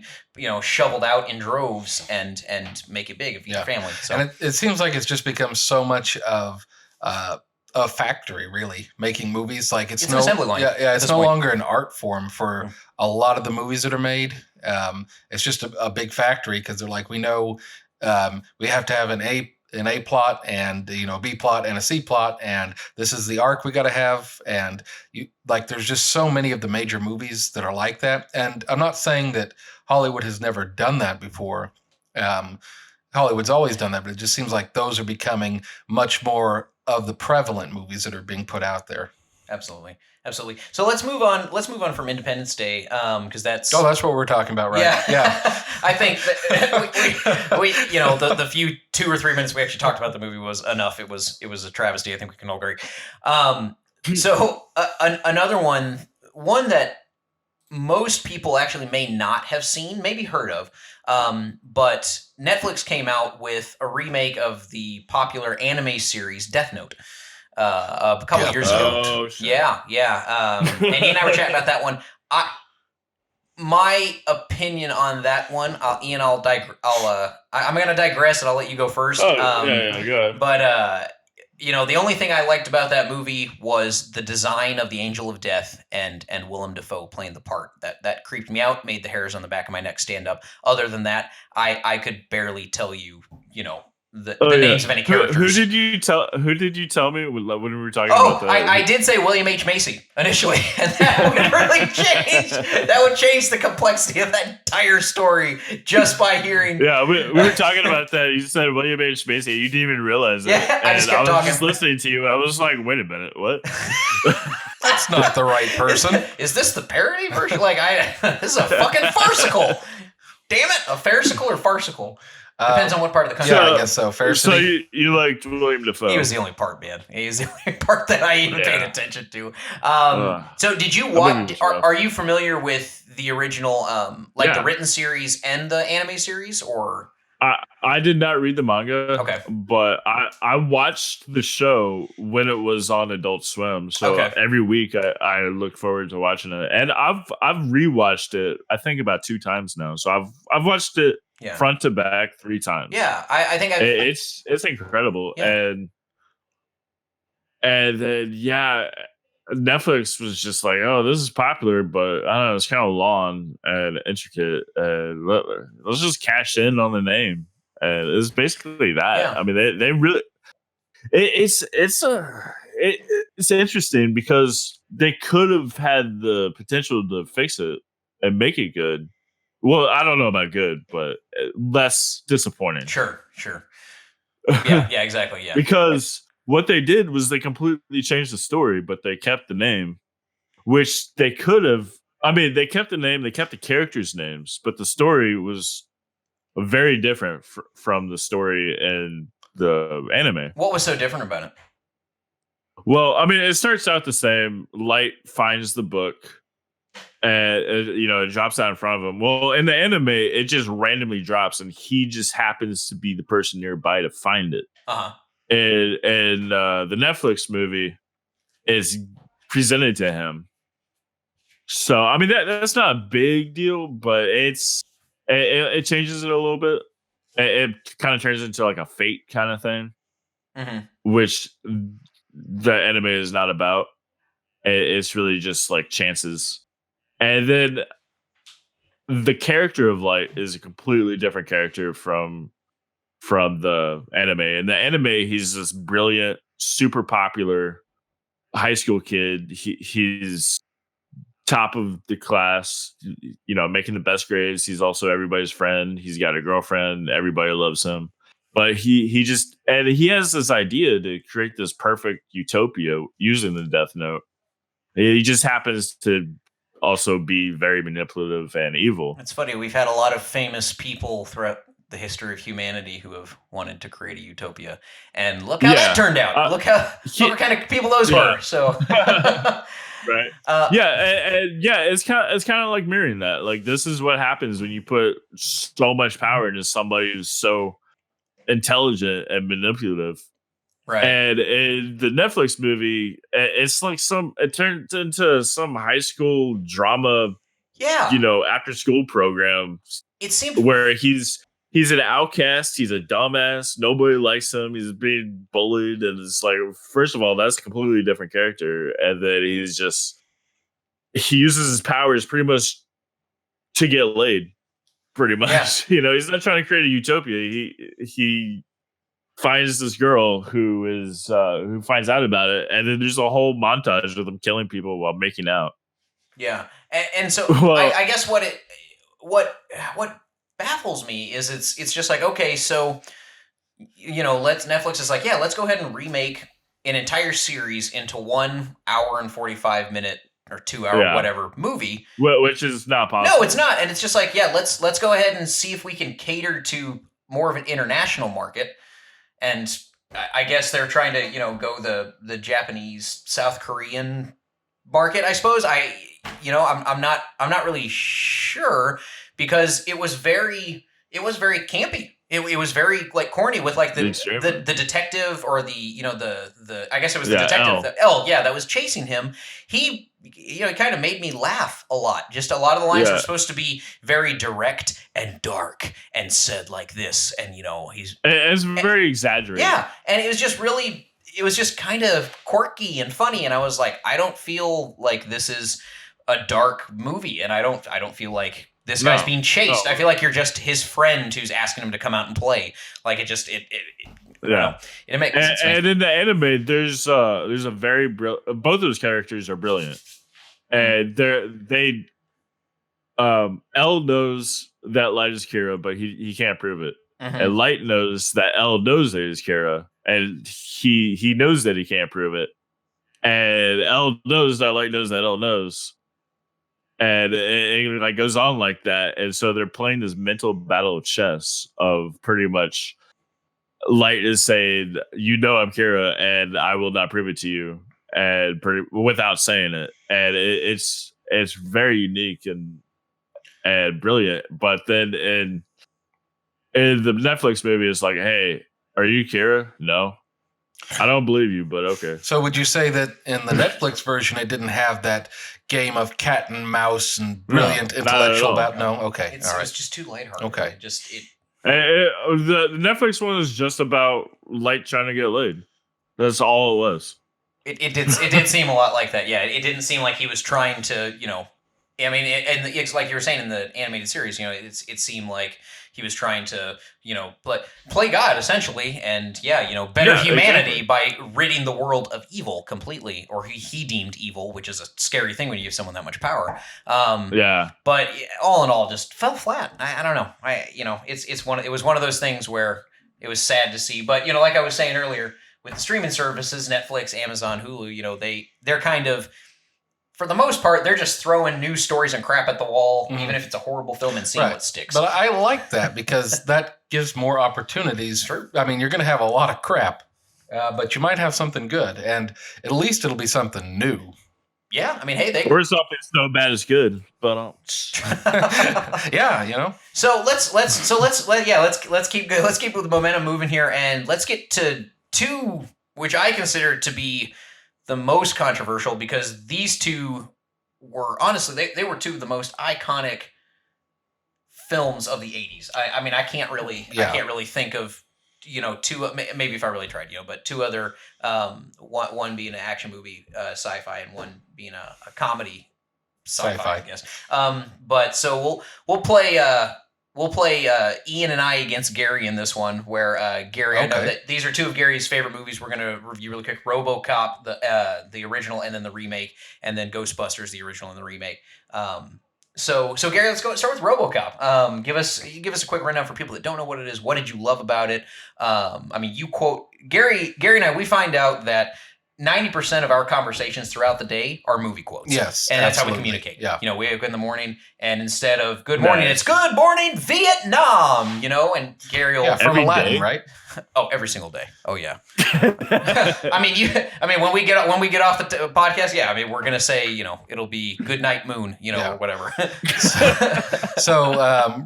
shoveled out in droves and make it big if you have a family? So and it seems like it's just become so much of a factory, really, making movies. Like it's an assembly line. Yeah, it's no longer an art form for a lot of the movies that are made. It's just a big factory because they're like, we know we have to have an A plot and a B plot and a C plot, and this is the arc we got to have. And there's just so many of the major movies that are like that. And I'm not saying that Hollywood has never done that before. Hollywood's always done that, but it just seems like those are becoming much more of the prevalent movies that are being put out there. Absolutely. So let's move on from Independence Day, because that's what we're talking about, right? Yeah. I think that we the few 2 or 3 minutes we actually talked about the movie was enough. It was a travesty. I think we can all agree. So another one that most people actually may not have seen, maybe heard of, but Netflix came out with a remake of the popular anime series Death Note. A couple of years ago. Oh, shit. Yeah. And Ian and I were chatting about that one. My opinion on that one, Ian, I'm going to digress and I'll let you go first. Oh, yeah, go ahead. But, the only thing I liked about that movie was the design of the Angel of Death and Willem Dafoe playing the part. That creeped me out, made the hairs on the back of my neck stand up. Other than that, I could barely tell you, the names of any characters. Who did you tell me when we were talking about that? I did say William H. Macy initially, and that would really change. That would change the complexity of that entire story just by hearing. Yeah, we were talking about that. You said William H. Macy. You didn't even realize it. Yeah, I just kept talking. Just listening to you. I was like, wait a minute, what? That's not the right person. Is this the parody version? This is a fucking farcical. Damn it, a farcical or farcical? Depends on what part of the country. Yeah, I guess so. Fair so you liked William Dafoe? He was the only part, man. He was the only part that I even paid attention to. So did you watch? Are you familiar with the original, the written series and the anime series, or? I did not read the manga. Okay. But I watched the show when it was on Adult Swim. So every week I look forward to watching it, and I've rewatched it. I think about 2 times now. So I've watched it. Yeah. Front to back 3 times. Yeah, I think it's incredible, and then Netflix was just like, oh, this is popular, but I don't know, it's kind of long and intricate, and let's just cash in on the name, and it's basically that. Yeah. I mean, they really it's interesting because they could have had the potential to fix it and make it good. Well, I don't know about good, but less disappointing. Sure. Yeah, exactly. Yeah. Because what they did was they completely changed the story, but they kept the name, which they could have. I mean, they kept the name, they kept the characters' names, but the story was very different from the story in the anime. What was so different about it? Well, I mean, it starts out the same. Light finds the book. And it drops out in front of him. Well, in the anime, it just randomly drops, and he just happens to be the person nearby to find it. And the Netflix movie is presented to him. So, I mean, that's not a big deal, but it changes it a little bit. It kind of turns into like a fate kind of thing, which the anime is not about. It's really just like chances. And then the character of Light is a completely different character from the anime. In the anime, he's this brilliant, super popular high school kid. He's top of the class, making the best grades. He's also everybody's friend. He's got a girlfriend. Everybody loves him. But he has this idea to create this perfect utopia using the Death Note. He just happens to also be very manipulative and evil. It's funny. We've had a lot of famous people throughout the history of humanity who have wanted to create a utopia, and look how that turned out. Look what kind of people those were. So, right, and it's kind of like mirroring that. Like, this is what happens when you put so much power into somebody who's so intelligent and manipulative. Right. And in the Netflix movie, it's like it turned into some high school drama, after school program. It seemed where he's an outcast, he's a dumbass, nobody likes him, he's being bullied, and it's like, first of all, that's a completely different character, and then he uses his powers pretty much to get laid, pretty much. Yeah. He's not trying to create a utopia. He finds this girl who finds out about it, and then there's a whole montage of them killing people while making out. Yeah, and so I guess what baffles me is it's just like, okay, so Netflix is like, yeah, let's go ahead and remake an entire series into 1 hour and 45 minute or 2 hour whatever movie, which is not possible. No, it's not, and it's just like, yeah, let's go ahead and see if we can cater to more of an international market. And I guess they're trying to, go the Japanese, South Korean market, I suppose. I'm not really sure, because it was very campy. It was very like corny with like the detective, or the I guess it was the detective L that was chasing him. He kind of made me laugh a lot. Just a lot of the lines were supposed to be very direct and dark and said like this, and it's very exaggerated. Yeah, and it was just kind of quirky and funny, and I was like, I don't feel like this is a dark movie, and I don't feel like this guy's being chased. I feel like you're just his friend who's asking him to come out and play. Like it makes sense. And in the anime, there's a very both of those characters are brilliant, and L knows that Light is Kira, but he can't prove it. Mm-hmm. And Light knows that L knows that he's Kira, and he knows that he can't prove it. And L knows that Light knows that L knows. And it like goes on like that. And so they're playing this mental battle of chess of pretty much Light is saying, I'm Kira, and I will not prove it to you, and without saying it. And it's very unique and brilliant. But then in the Netflix movie, it's like, hey, are you Kira? No. I don't believe you, but okay. So would you say that in the Netflix version, it didn't have that game of cat and mouse and brilliant intellectual about? No, okay, all right. It's just too lighthearted. Okay, the Netflix one is just about Light trying to get laid. That's all it was. It did seem a lot like that. Yeah, it didn't seem like he was trying to, I mean, and it's like you were saying in the animated series, it seemed like he was trying to, play God essentially, and better humanity by ridding the world of evil completely, or he deemed evil, which is a scary thing when you give someone that much power. But all in all, just fell flat. I don't know. It was one of those things where it was sad to see, but like I was saying earlier, with the streaming services, Netflix, Amazon, Hulu, they're kind of, for the most part, they're just throwing news stories and crap at the wall, even if it's a horrible film, and seeing what sticks. But I like that because that gives more opportunities. I mean, you're going to have a lot of crap, but you might have something good, and at least it'll be something new. Yeah, I mean, hey, or something so bad it's good, but yeah, So let's keep the momentum moving here, and let's get to two, which I consider to be the most controversial, because these two were honestly they were two of the most iconic films of the 80s. I mean, I can't really think of two, maybe if I really tried, but two other, one being an action movie, sci-fi, and one being a comedy sci-fi, I guess. But so we'll play Ian and I against Gary in this one, where Gary, I know that these are two of Gary's favorite movies. We're going to review really quick: RoboCop, the original, and then the remake, and then Ghostbusters, the original and the remake. So Gary, let's start with RoboCop. Give us a quick rundown for people that don't know what it is. What did you love about it? I mean, you quote Gary and I. We find out that 90% of our conversations throughout the day are movie quotes. Yes, and that's absolutely. how we communicate. Yeah. You know, we wake up in the morning, and instead of "Good morning," Nice. it's "Good morning, Vietnam." You know, and Gary will From Every Aladdin, day? right? oh, every single day. Oh yeah. I mean, when we get off the podcast, yeah. I mean, we're gonna say, you know, it'll be "Good night, moon," you know, Yeah. or whatever. So,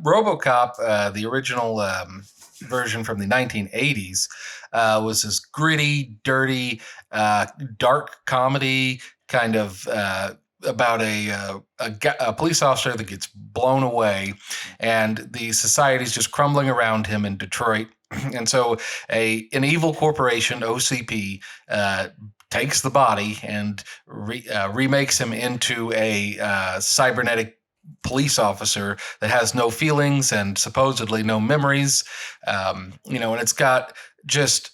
RoboCop, the original version from the 1980s, was this gritty, dirty, dark comedy kind of about a police officer that gets blown away, and the society's just crumbling around him in Detroit. And so, an evil corporation, OCP, takes the body and remakes him into a cybernetic police officer that has no feelings and supposedly no memories. You know, and it's got just,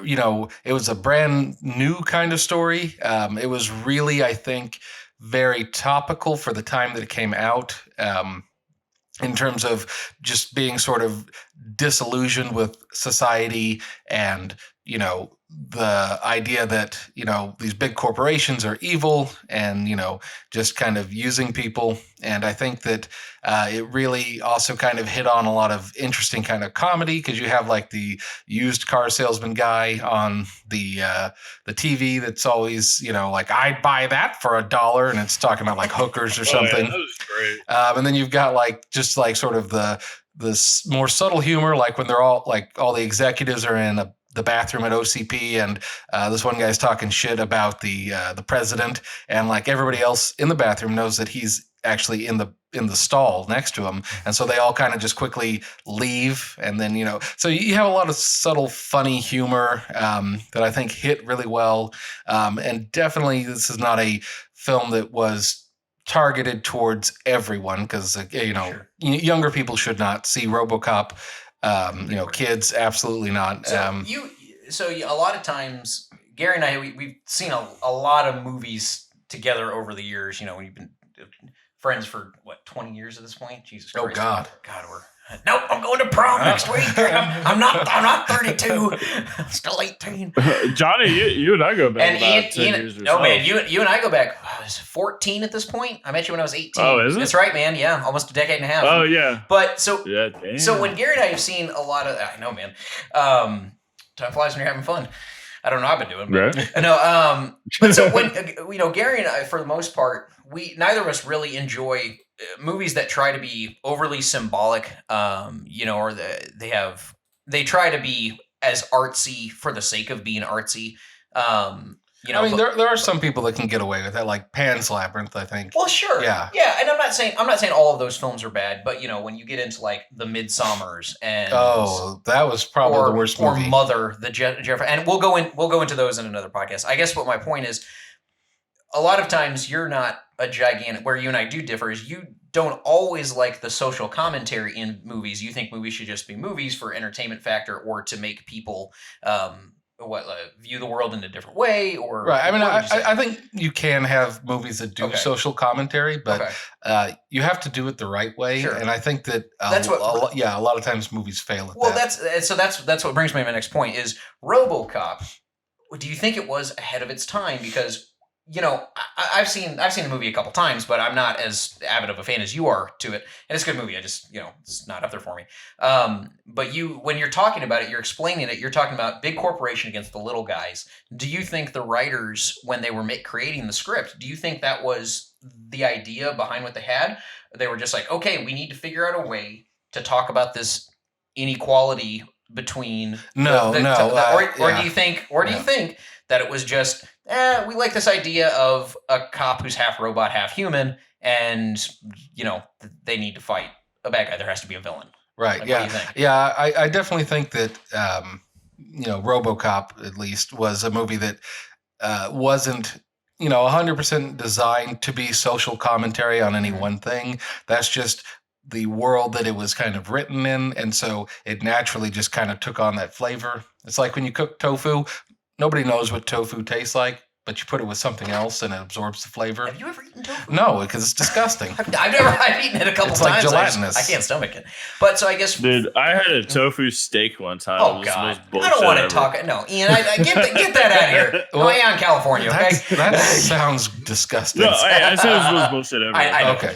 you know, it was a brand new kind of story. It was really, I think, very topical for the time that it came out. In terms of just being sort of disillusioned with society and, you know, the idea that, you know, these big corporations are evil and, you know, just kind of using people. And I think that it really also kind of hit on a lot of interesting kind of comedy, because you have like the used car salesman guy on the TV that's always, you know, like, "I'd buy that for $1," and it's talking about like hookers or something. Oh, yeah, that was great. And then you've got like just like sort of this more subtle humor, like when they're all the executives are in the bathroom at OCP, and this one guy's talking shit about the president, and like everybody else in the bathroom knows that he's actually in the stall next to him, and so they all kind of just quickly leave, and then, you know, so you have a lot of subtle, funny humor that I think hit really well, and definitely this is not a film that was targeted towards everyone, because you know, Sure. Younger people should not see RoboCop. You know, kids absolutely not. So a lot of times, Gary and I, we've seen a lot of movies together over the years. You know, we've been friends for what, 20 years at this point. Jesus Christ! Oh God, we're. Nope, I'm going to prom next week. I'm not 32. I'm still 18. Johnny, you and I go back And about 10 Ian, years or no so. man, you and I go back. I was 14 at this point. I met you when I was 18. Oh, is it? That's right, man. Yeah, almost a decade and a half. Oh, yeah. But so Yeah, damn. So when Gary and I have seen a lot of, I know, man. Time flies when you're having fun. I don't know what I've been doing, but Right. no. But so when you know, Gary and I, for the most part, neither of us really enjoy movies that try to be overly symbolic. You know, or they try to be as artsy for the sake of being artsy. You know, I mean, there are some people that can get away with that, like Pan's Labyrinth, I think. well, sure, Yeah. and I'm not saying all of those films are bad, but you know, when you get into like the Midsommers and That was probably the worst movie. or Mother, the Jeffrey, and we'll go into those in another podcast. I guess what my point is, a lot of times you're not a gigantic. Where you and I do differ is you don't always like the social commentary in movies. You think movies should just be movies for entertainment factor or to make people view the world in a different way, or Right. I mean, what would you say? I think you can have movies that do Okay. social commentary, but you have to do it the right way. Sure. And I think that That's what- a lot of times movies fail at Well, that. that's what brings me to my next point is RoboCop. Do you think it was ahead of its time? Because, you know, I've seen the movie a couple times, but I'm not as avid of a fan as you are to it. And it's a good movie. I just, you know, it's not up there for me. But when you're talking about it, you're explaining it. You're talking about big corporation against the little guys. Do you think the writers, when they were creating the script, do you think that was the idea behind what they had? They were just like, okay, we need to figure out a way to talk about this inequality between No. do you think that it was just we like this idea of a cop who's half robot, half human, and you know they need to fight a bad guy. There has to be a villain. Right. Like, Yeah. what do you think? Yeah. I definitely think that, you know, RoboCop at least was a movie that wasn't, you know, 100% designed to be social commentary on any one thing. That's just the world that it was kind of written in. And so it naturally just kind of took on that flavor. It's like when you cook tofu, nobody knows what tofu tastes like. but you put it with something else and it absorbs the flavor. Have you ever eaten tofu? No, because it's disgusting. I've eaten it a couple It's times. like gelatinous. I can't stomach it. But so I guess, Dude, I had a tofu steak one time. It oh was the god, most I bullshit don't want to ever. talk. No, Ian, get that out of here. Well, Well, California, okay? That sounds disgusting. No, I said it was the most bullshit ever. I know. Okay.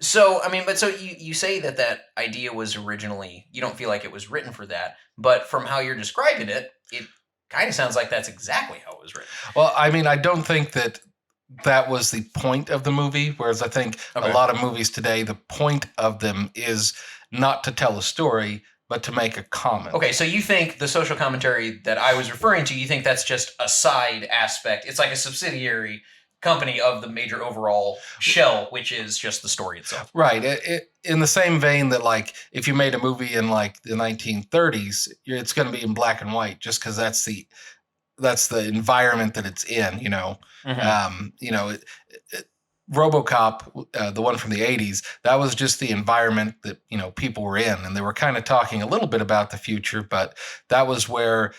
So I mean, but so you say that idea was originally, you don't feel like it was written for that, but from how you're describing it, it kind of sounds like that's exactly how it was written. Well, I mean, I don't think that was the point of the movie, whereas I think Okay. a lot of movies today, the point of them is not to tell a story, but to make a comment. Okay, so you think the social commentary that I was referring to, you think that's just a side aspect. It's like a subsidiary company of the major overall shell, which is just the story itself. Right. In the same vein that, like, if you made a movie in like the 1930s, it's going to be in black and white, just because that's the environment that it's in. You know, RoboCop, the one from the 80s, that was just the environment that, you know, people were in, and they were kind of talking a little bit about the future, but that was where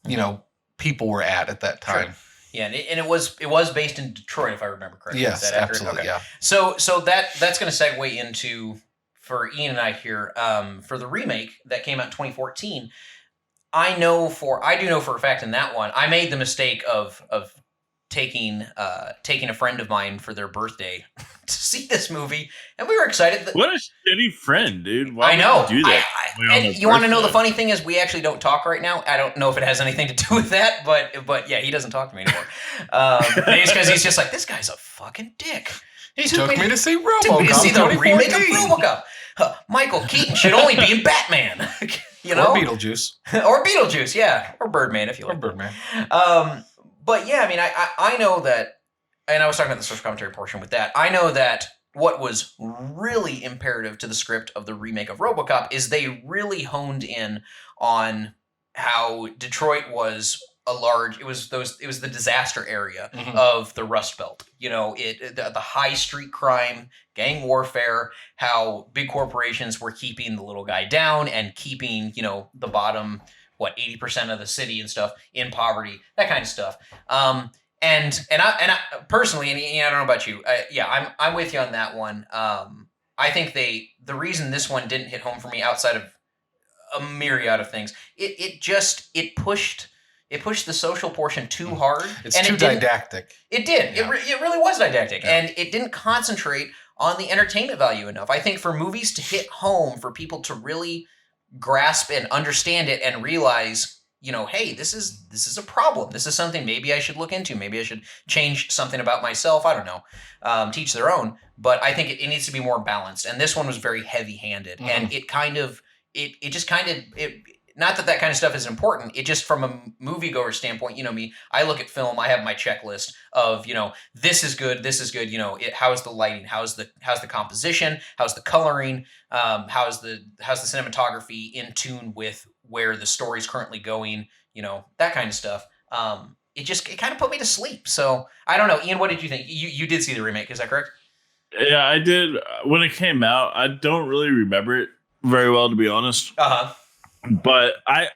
you know, people were at that time. Sure. Yeah, and it was based in Detroit, if I remember correctly. Yes, Is that accurate? absolutely. Okay. Yeah. So that's going to segue into, for Ian and I here, for the remake that came out in 2014. I do know for a fact in that one, I made the mistake of taking a friend of mine for their birthday to see this movie, and we were excited. What a shitty friend, dude. Why I know. would you do that? And you want to know the funny thing is, we actually don't talk right now. I don't know if it has anything to do with that, but yeah, he doesn't talk to me anymore. Maybe it's because he's just like, this guy's a fucking dick. He took me to see RoboCop. Took me to see the remake of 2014. RoboCop. Michael Keaton should only be in Batman. You know, Or Beetlejuice. or Beetlejuice, yeah, or Birdman if you Or like. Birdman. But yeah, I mean, I know that, and I was talking about the social commentary portion with that. I know that what was really imperative to the script of the remake of RoboCop is they really honed in on how Detroit was it was the disaster area of the Rust Belt. You know, the high street crime, gang warfare, how big corporations were keeping the little guy down and keeping, you know, the bottom 80% of the city and stuff in poverty, that kind of stuff. And I personally, and I don't know about you, I'm with you on that one. I think the reason this one didn't hit home for me, outside of a myriad of things, it pushed the social portion too hard. It's and too didactic. It did. Yeah. It really was didactic, Yeah. and it didn't concentrate on the entertainment value enough. I think for movies to hit home, for people to really grasp and understand it and realize, you know, hey, this is a problem. This is something maybe I should look into. Maybe I should change something about myself. I don't know. Teach their own. But I think it needs to be more balanced. And this one was very heavy-handed. And it just kind of not that kind of stuff is important. It just, from a moviegoer standpoint, you know me, I look at film, I have my checklist of, you know, this is good, you know, how's the lighting, how's the composition, how's the coloring, how's the cinematography in tune with where the story's currently going, you know, that kind of stuff. It kind of put me to sleep. So I don't know, Ian, what did you think? You did see the remake, is that correct? Yeah, I did. When it came out, I don't really remember it very well, to be honest. But I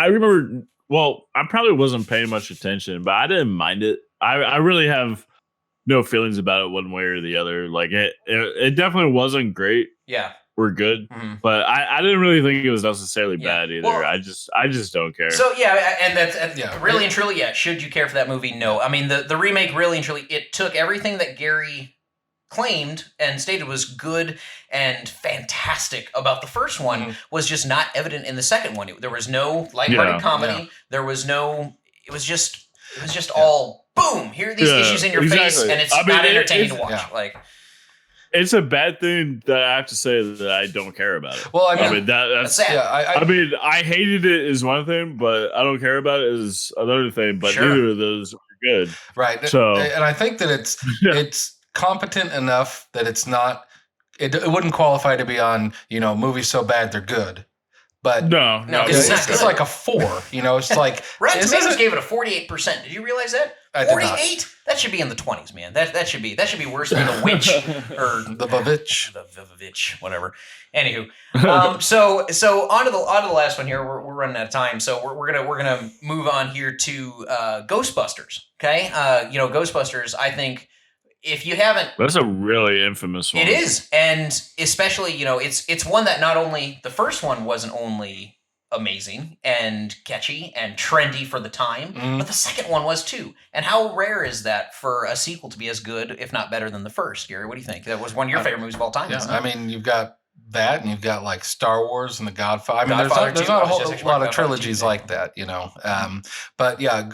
remember, well, I probably wasn't paying much attention, but I didn't mind it. I really have no feelings about it one way or the other. Like it definitely wasn't great. Yeah. Or good. But I didn't really think it was necessarily bad either. Well, I just don't care. So yeah, and that's really and truly, yeah. Should you care for that movie? No. I mean, the remake really and truly, it took everything that Gary claimed and stated was good and fantastic about the first one, was just not evident in the second one. There was no lighthearted comedy. Yeah. There was no. It was just all boom. Here are these issues in your face, and it's not entertaining to watch. Yeah. Like, it's a bad thing that I have to say that I don't care about it. Well, I mean that's sad. Yeah, I mean, I hated it is one thing, but I don't care about it is another thing. But neither of those are good. Right. So, and I think that it's competent enough that it's not. It wouldn't qualify to be on, you know, movies so bad they're good, but No, No, it's, it's not it's good. like a 4. You know, it's like Rotten this Tomatoes isn't- gave it a 48%. Did you realize that? I did not. 48? That should be in the 20s, man. That should be worse than The Witch or the Vavitch. the Vivitch, whatever. Anywho, so on to the last one here. We're running out of time, so we're gonna move on here to Ghostbusters. Okay, Ghostbusters. I think if you haven't, That's a really infamous one. it is, and especially it's one that not only the first one wasn't only amazing and catchy and trendy for the time, but the second one was too. And how rare is that for a sequel to be as good, if not better, than the first? Gary, what do you think? That was one of your favorite movies of all time. Yeah, isn't it? I mean, you've got that, and you've got like Star Wars and The Godfather. I mean, Godfather there's too. not I a was whole just lot expecting of Godfather trilogies too. like that, But yeah,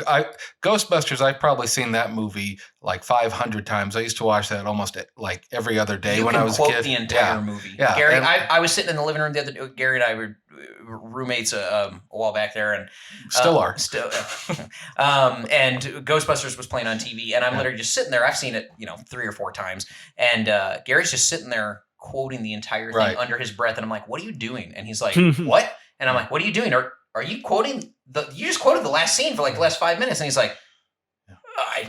Ghostbusters, I've probably seen that movie like 500 times. I used to watch that almost like every other day You when can I was a quote kid. the entire movie. Yeah, Gary, and- I was sitting in the living room the other day. Gary and I were roommates a while back there, and Still are. And Ghostbusters was playing on TV, and I'm literally just sitting there. I've seen it, 3 or 4 times, and Gary's just sitting there quoting the entire thing Right. under his breath, and I'm like, "What are you doing?" And he's like, "What?" And I'm like, "What are you doing? Are you quoting you just quoted the last scene for like the last 5 minutes?" And he's like,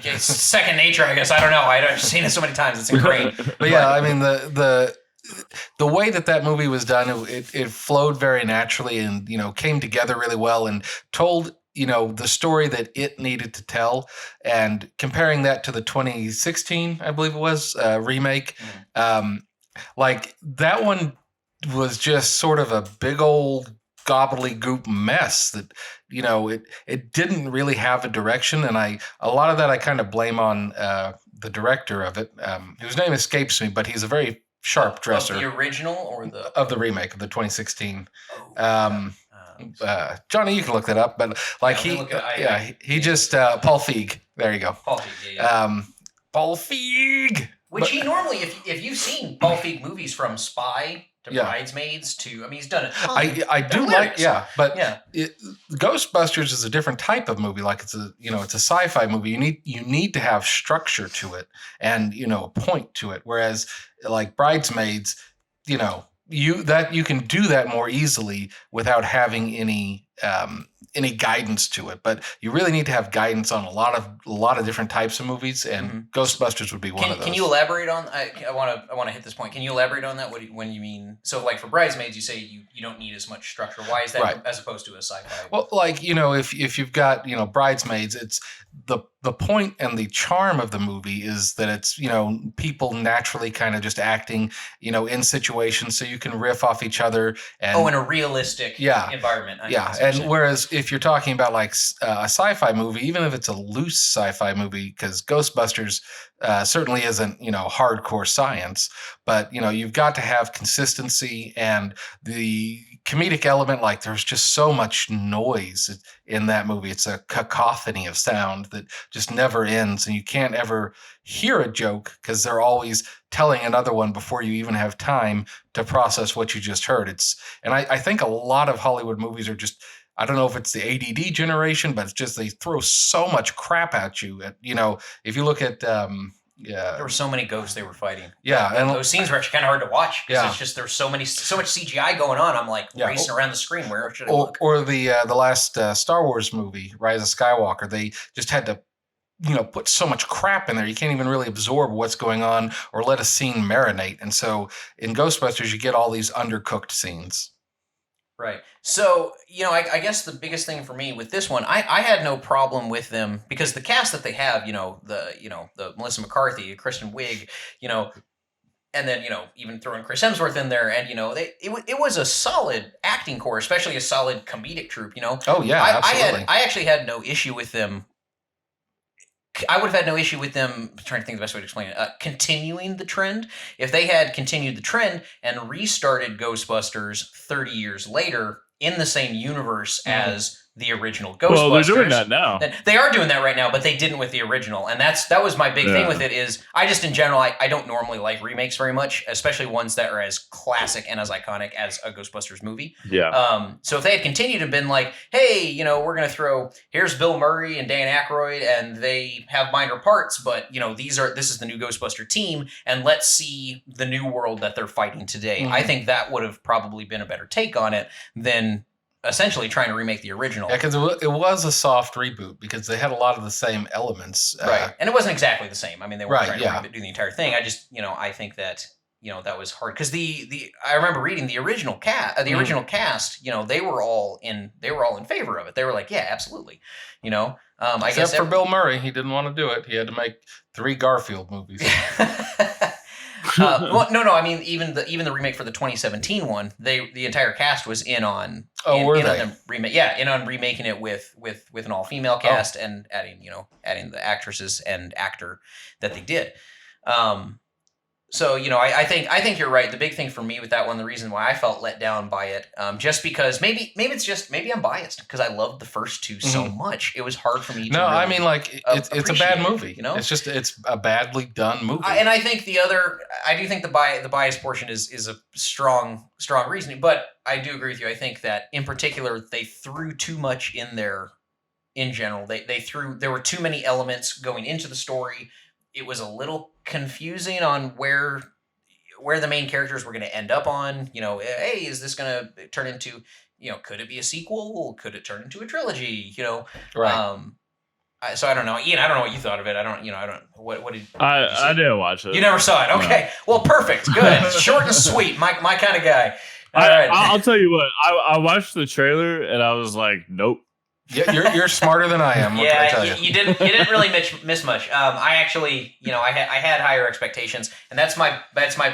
"It's second nature, I guess. I don't know. I've seen it so many times; it's ingrained." But yeah, I mean the way that movie was done, it flowed very naturally, and came together really well, and told the story that it needed to tell. And comparing that to the 2016, I believe it was, remake, like that one was just sort of a big old gobbledygook mess that it didn't really have a direction, and a lot of that I kind of blame on the director of it, whose name escapes me, but he's a very sharp dresser. Of the original or the Of the remake of the 2016. Oh, Johnny, you can look that up, but like Yeah, I'm gonna look at- he just Paul Feig. There you go. Paul Feig, yeah. Paul Feig. Which he normally, if you've seen Paul Feig movies from Spy to Yeah. Bridesmaids to, he's done a ton. I do Hilarious. but Yeah. Ghostbusters is a different type of movie. Like it's a sci-fi movie. You need to have structure to it and a point to it. Whereas like Bridesmaids, you can do that more easily without having any guidance to it. But you really need to have guidance on a lot of different types of movies, and Ghostbusters would be one of those. Can you elaborate on? I want to hit this point. Can you elaborate on that? When you mean, so like for Bridesmaids, you say you don't need as much structure. Why is that, Right. as opposed to a sci-fi? Well, like if you've got Bridesmaids, it's the point and the charm of the movie is that it's people naturally kind of just acting in situations, so you can riff off each other and in a realistic environment. I yeah. see what you're And saying. whereas if you're talking about like a sci-fi movie, even if it's a loose sci-fi movie, because Ghostbusters certainly isn't hardcore science, but you've got to have consistency and the comedic element. Like there's just so much noise in that movie. It's a cacophony of sound that just never ends, and you can't ever hear a joke because they're always telling another one before you even have time to process what you just heard. And I think a lot of Hollywood movies are just, I don't know if it's the ADD generation, but it's just they throw so much crap at you. If you look at There were so many ghosts they were fighting. Yeah, and those scenes were actually kind of hard to watch because Yeah. it's just there's so much CGI going on. I'm like Yeah. racing around the screen. Where should I look? or the last Star Wars movie, Rise of Skywalker, they just had to put so much crap in there. You can't even really absorb what's going on or let a scene marinate. And so in Ghostbusters, you get all these undercooked scenes. Right. So, I guess the biggest thing for me with this one, I had no problem with them because the cast that they have, the Melissa McCarthy, Kristen Wiig, and then, even throwing Chris Hemsworth in there, and, it was a solid acting core, especially a solid comedic troupe, Oh yeah, absolutely. I actually had no issue with them. I would have had no issue with them, I'm trying to think the best way to explain it, continuing the trend. If they had continued the trend and restarted Ghostbusters 30 years later in the same universe as the original Ghostbusters. Well, they're doing that now. They are doing that right now, but they didn't with the original. And that was my big thing with it is I just in general, I don't normally like remakes very much, especially ones that are as classic and as iconic as a Ghostbusters movie. Yeah. So if they had continued and been like, hey, we're going to here's Bill Murray and Dan Aykroyd and they have minor parts, but this is the new Ghostbuster team and let's see the new world that they're fighting today. I think that would have probably been a better take on it than essentially trying to remake the original. Yeah, because it was a soft reboot because they had a lot of the same elements. Right. And it wasn't exactly the same. I mean, they weren't Right, trying to do the entire thing. I just, I think that, that was hard because I remember reading the original cast, they were all in favor of it. They were like, yeah, absolutely. I guess for Bill Murray, he didn't want to do it. He had to make 3 Garfield movies. No. I mean, even the remake for the 2017 one, the entire cast was in on. Oh, were they? On the remake, yeah, in on remaking it with an all female cast and adding the actresses and actor that they did. So I think you're right. The big thing for me with that one, the reason why I felt let down by it, just because maybe I'm biased because I loved the first 2 so much. It was hard for me. to I really mean, like it's a bad movie. It's a badly done movie. And I think I do think the bias portion is a strong reasoning, but I do agree with you. I think that in particular they threw too much in there. In general, there were too many elements going into the story. It was a little confusing on where the main characters were going to end up on. Hey, is this going to turn into, could it be a sequel? Could it turn into a trilogy? Right. So I don't know, Ian. I don't know what you thought of it. I don't. What did I didn't watch it. You never saw it. Okay. No. Well, perfect. Good. Short and sweet. My kind of guy. All right. I'll tell you what. I watched the trailer and I was like, nope. Yeah, you're smarter than I am. Yeah, I tell you. You didn't really miss much. I actually, I had higher expectations, and that's my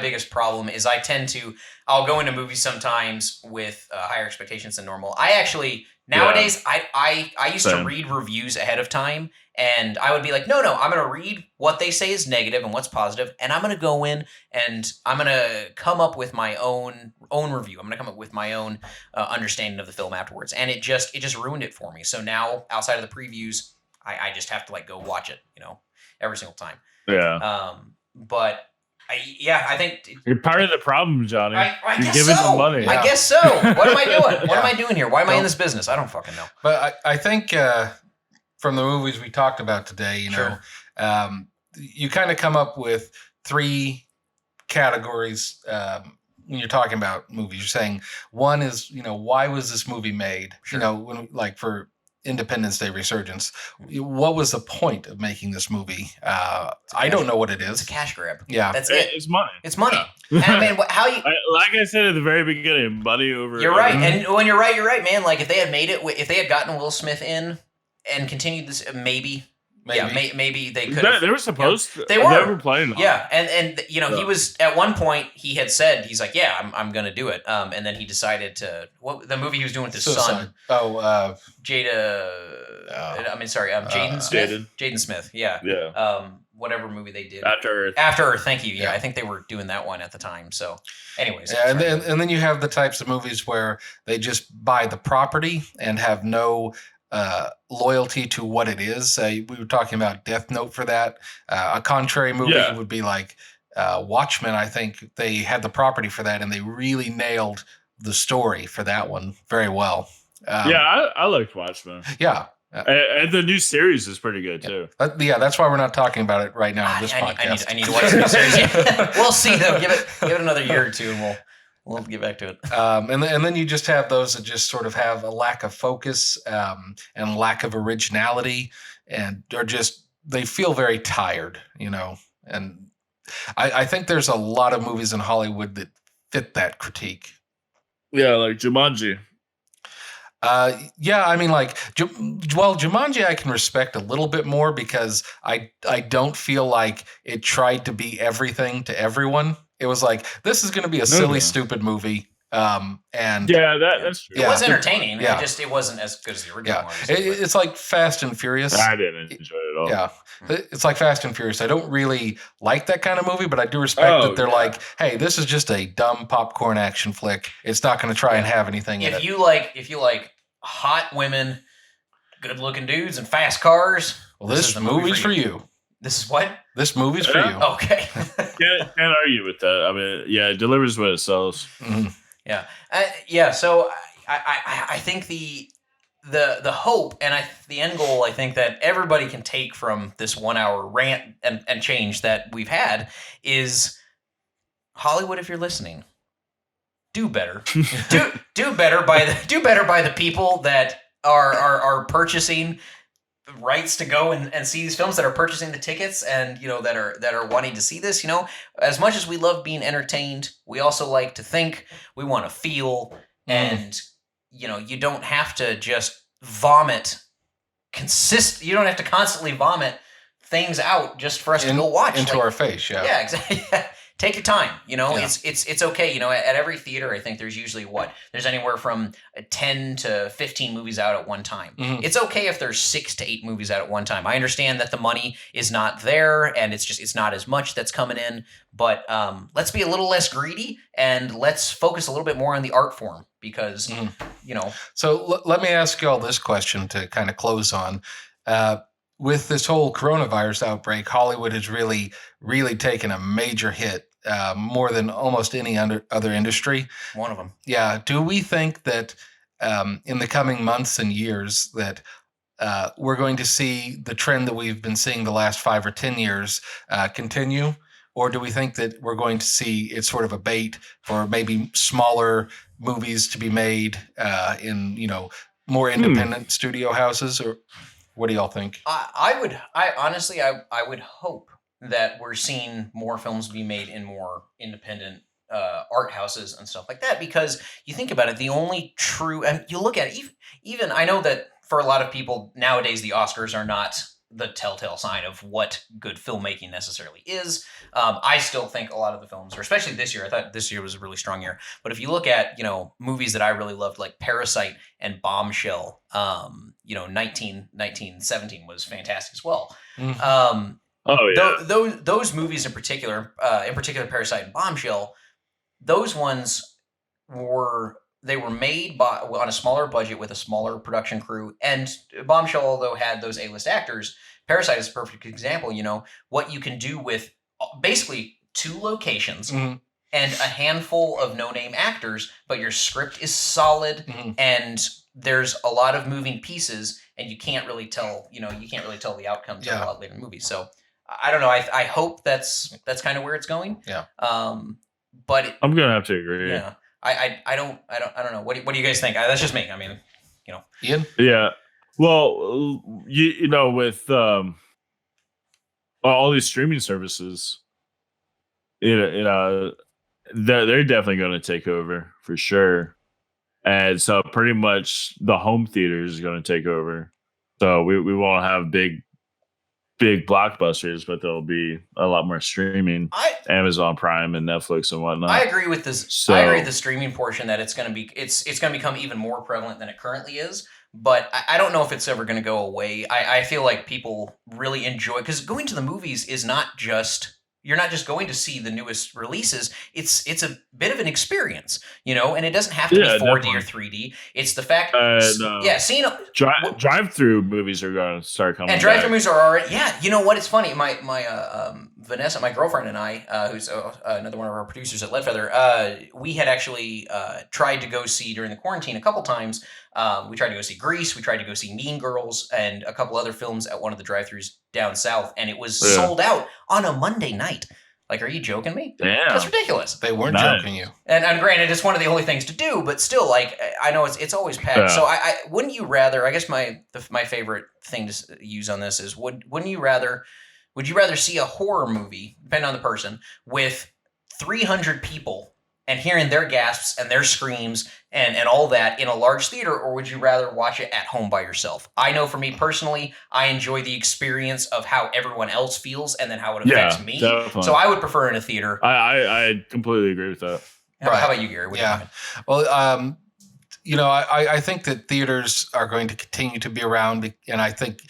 biggest problem. Is I'll go into movies sometimes with higher expectations than normal. I actually nowadays I used to read reviews ahead of time, and I would be like, no, I'm going to read what they say is negative and what's positive, and I'm going to go in and I'm going to come up with my own review. I'm going to come up with my own understanding of the film afterwards, and it just ruined it for me. So now, outside of the previews, I just have to go watch it, every single time. Yeah. But I think you're part of the problem, Johnny. I you're guess giving so. them money. I guess so. What am I doing? What am I doing here? Why am I in this business? I don't fucking know. But I think from the movies we talked about today, Sure. You kind of come up with 3 categories when you're talking about movies. You're saying one is, why was this movie made? Sure. When, like for Independence Day Resurgence, what was the point of making this movie? I don't know what it is. It's a cash grab. Yeah, that's it. It's money. It's money. And I mean, how you? Like I said at the very beginning, money over. You're right, and when you're right, man. Like if they had made it, if they had gotten Will Smith in and continued this, maybe. Yeah, maybe they could. They were supposed to. They were. They were playing. Yeah, and he was at one point. He had said he's like, yeah, I'm going to do it. And then he decided to the movie he was doing with his son. Oh, Jaden Smith. Jaden Smith. Yeah. Yeah. Whatever movie they did After Earth. Thank you. Yeah, I think they were doing that one at the time. So, anyways. Yeah, and then you have the types of movies where they just buy the property and have no loyalty to what it is. We were talking about Death Note for that. A contrary movie would be like Watchmen. I think they had the property for that, and they really nailed the story for that one very well. I liked Watchmen. Yeah. And the new series is pretty good too. That's why we're not talking about it right now in this podcast. I need to watch the new series. We'll see though. Give it another year or two, and we'll get back to it. And then you just have those that just sort of have a lack of focus and lack of originality, and they feel very tired, And I think there's a lot of movies in Hollywood that fit that critique. Yeah, like Jumanji. I mean, like, Jumanji I can respect a little bit more because I don't feel like it tried to be everything to everyone. It was like, this is going to be a silly, stupid movie. And that's true. It was entertaining. Yeah. It wasn't as good as the original one. It's like Fast and Furious. I didn't enjoy it at all. Yeah. It's like Fast and Furious. I don't really like that kind of movie, but I do respect that they're like, hey, this is just a dumb popcorn action flick. It's not going to try and have anything in it. If you like hot women, good looking dudes, and fast cars, well, this movie's for you. This is what? This movie's for you. Okay. Can't argue with that. I mean, it delivers what it sells. Mm-hmm. Yeah. So I think the hope and the end goal, I think that everybody can take from this 1 hour rant and change that we've had is Hollywood. If you're listening, do better. do better by the people that are purchasing rights to go and see these films, that are purchasing the tickets, and that are wanting to see this. As much as we love being entertained, we also like to think, we want to feel, and you don't have to just vomit you don't have to constantly vomit things out just for us to go watch into our face. Yeah, exactly. Take your time. It's okay. At every theater, I think there's usually there's anywhere from 10 to 15 movies out at one time. Mm-hmm. It's okay if there's 6 to 8 movies out at one time. I understand that the money is not there, and it's not as much that's coming in. But let's be a little less greedy, and let's focus a little bit more on the art form, because So let me ask you all this question to kind of close on. With this whole coronavirus outbreak, Hollywood has really, really taken a major hit, more than almost any other industry. One of them. Yeah. Do we think that in the coming months and years that we're going to see the trend that we've been seeing the last 5 or 10 years continue? Or do we think that we're going to see it sort of abate for maybe smaller movies to be made in, more independent studio houses? Or what do y'all think? I honestly would hope that we're seeing more films be made in more independent art houses and stuff like that, because you think about it, the only true, and you look at it, even I know that for a lot of people nowadays, the Oscars are not the telltale sign of what good filmmaking necessarily is. I still think a lot of the films, or especially this year, I thought this year was a really strong year. But if you look at, movies that I really loved, like Parasite and Bombshell, 1917 was fantastic as well. Mm-hmm. Those movies in particular Parasite and Bombshell, those ones were made on a smaller budget with a smaller production crew. And Bombshell, although had those A-list actors, Parasite is a perfect example. What you can do with basically 2 locations and a handful of no-name actors, but your script is solid, and there's a lot of moving pieces, and you can't really tell the outcomes of a lot later in movies. So I don't know. I hope that's kind of where it's going. Yeah. But I'm gonna have to agree. Yeah. I don't know. What do you guys think? That's just me. I mean, Ian? Yeah. Well, with all these streaming services, they're definitely going to take over for sure. And so pretty much the home theater is going to take over. So we won't have big blockbusters, but there'll be a lot more streaming, Amazon Prime and Netflix and whatnot. I agree with this. So, I agree with the streaming portion, that it's going to become even more prevalent than it currently is. But I don't know if it's ever going to go away. I feel like people really enjoy, because going to the movies is not just, you're not just going to see the newest releases. It's a bit of an experience, and it doesn't have to be 4D definitely. or 3D. It's the fact, seeing drive-through movies are going to start coming. And drive-through movies are already, you know what? It's funny. My Vanessa, my girlfriend, and I, who's another one of our producers at LeadFeather, we had actually tried to go see during the quarantine a couple times. We tried to go see Grease. We tried to go see Mean Girls and a couple other films at one of the drive-thrus down south, and it was sold out on a Monday night. Like, are you joking me? Damn. That's ridiculous. They weren't joking you. And granted, it's one of the only things to do, but still, like, I know it's always packed. Yeah. So I wouldn't you rather? I guess my favorite thing to use on this is would you rather see a horror movie, depending on the person, with 300 people and hearing their gasps and their screams and all that in a large theater, or would you rather watch it at home by yourself? I know for me personally, I enjoy the experience of how everyone else feels and then how it affects me. Definitely. So I would prefer in a theater. I completely agree with that. How about you, Gary? What do you think? Well, I think that theaters are going to continue to be around, and I think,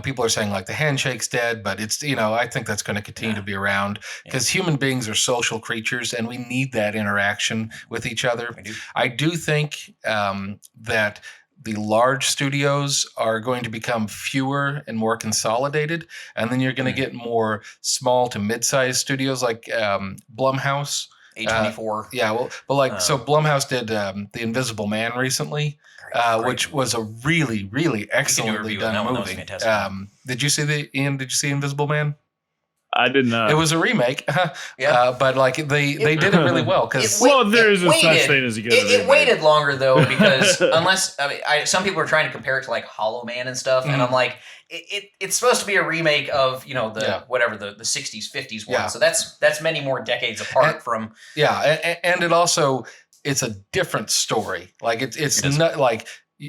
people are saying like the handshake's dead, but it's, I think that's going to continue to be around because human beings are social creatures and we need that interaction with each other. I do think that the large studios are going to become fewer and more consolidated, and then you're going to get more small to mid-sized studios like Blumhouse. A24. So Blumhouse did The Invisible Man recently, which was a really, really excellently done movie. Did you see Invisible Man? I did not. It was a remake, but like they did it really well because there is a such thing as a good It waited longer though because unless some people are trying to compare it to like Hollow Man and stuff, and I'm like, it's supposed to be a remake of whatever the 60s 50s one, so that's many more decades apart from and it also it's a different story. Like it's not like.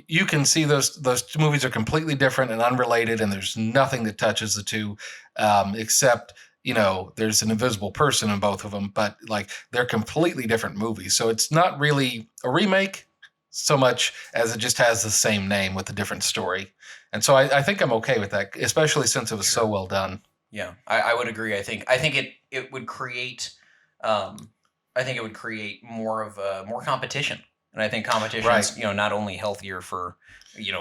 You can see those two movies are completely different and unrelated, and there's nothing that touches the two, except there's an invisible person in both of them. But like they're completely different movies, so it's not really a remake so much as it just has the same name with a different story. And so I think I'm okay with that, especially since it was so well done. Yeah, I would agree. I think it would create more competition. And I think competition is, not only healthier for,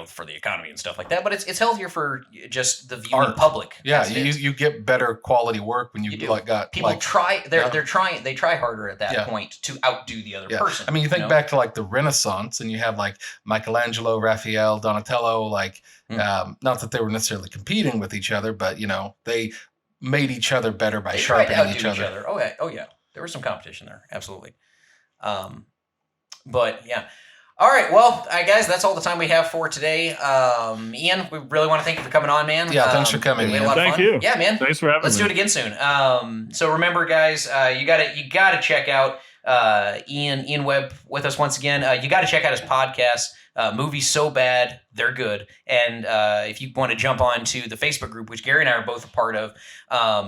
for the economy and stuff like that, but it's healthier for just the viewing public. Yeah, you get better quality work when you got people try. They try harder at that point to outdo the other person. I mean, you think back to like the Renaissance, and you have like Michelangelo, Raphael, Donatello. Like, not that they were necessarily competing with each other, but they made each other better by sharpening each other. Oh yeah, there was some competition there, absolutely. But yeah. All right. Well, guys, that's all the time we have for today. Ian, we really want to thank you for coming on, man. Yeah, thanks for coming. We had a lot of fun. Thank you. Yeah, man. Thanks for having me. Let's do it again soon. So remember, guys, you gotta check out Ian Webb with us once again. You got to check out his podcast. Movies So Bad They're Good. And if you want to jump on to the Facebook group, which Gary and I are both a part of,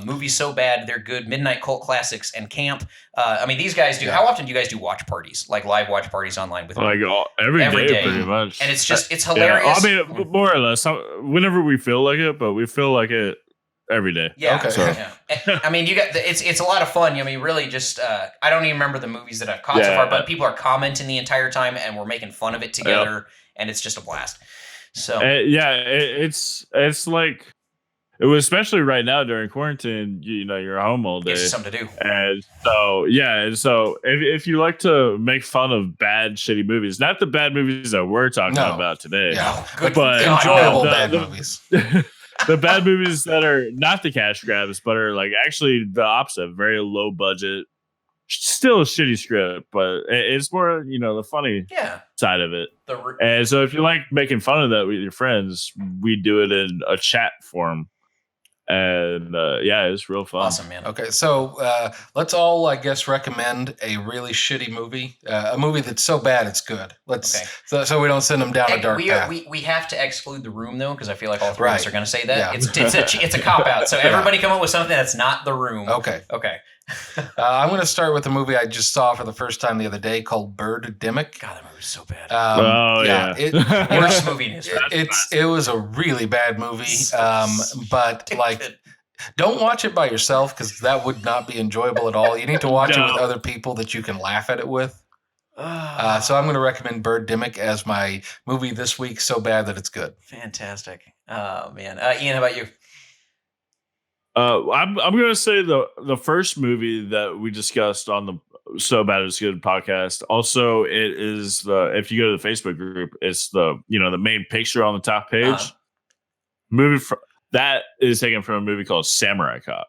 Movies So Bad They're Good, Midnight Cult Classics and Camp. I mean, these guys do. How often do you guys do watch parties, like live watch parties online with like every day, pretty much? And it's just it's hilarious. I mean, more or less, whenever we feel like it, but we feel like it every day. Yeah. Okay. So. Yeah. I mean, you got it's a lot of fun. I mean, really, just I don't even remember the movies that I've caught so far, but people are commenting the entire time, and we're making fun of it together, and it's just a blast. So it's like it was, especially right now during quarantine. You're home all day. It's something to do. And so if you like to make fun of bad, shitty movies, not the bad movies that we're talking about today, but enjoyable bad movies. The bad movies that are not the cash grabs, but are like actually the opposite, very low budget, still a shitty script, but it's more, the funny side of it. And so if you like making fun of that with your friends, we do it in a chat form. And it's real fun. Awesome, man. Okay, so let's all, I guess, recommend a really shitty movie, a movie that's so bad it's good. So we don't send them down a dark path. We have to exclude The Room though, because I feel like all three of us are going to say that. Yeah. It's a cop out. So everybody come up with something that's not The Room. Okay. I'm going to start with a movie I just saw for the first time the other day called Birdemic. God, that movie's so bad. Worst movie in history. It was a really bad movie, but like, don't watch it by yourself because that would not be enjoyable at all. You need to watch it with other people that you can laugh at it with. So I'm going to recommend Birdemic as my movie this week. So bad that it's good. Fantastic. Oh man, Ian, how about you? I'm gonna say the first movie that we discussed on the So Bad It's Good podcast. Also, it is if you go to the Facebook group, it's the main picture on the top page. Movie that is taken from a movie called Samurai Cop.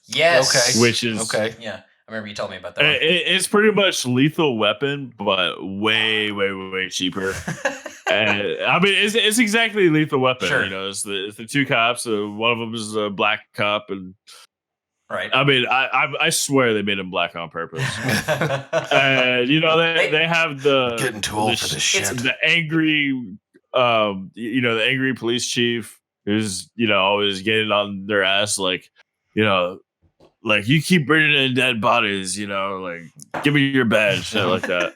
Yes. Okay. Which is Yeah, I remember you told me about that. It's pretty much Lethal Weapon, but way, way, way cheaper. And I mean, it's exactly Lethal Weapon. Sure. It's the two cops. One of them is a black cop, and right. I mean, I swear they made him black on purpose. And they have the getting too old for this shit. The angry, the angry police chief who's always getting on their ass, like you keep bringing in dead bodies, like give me your badge, shit like that.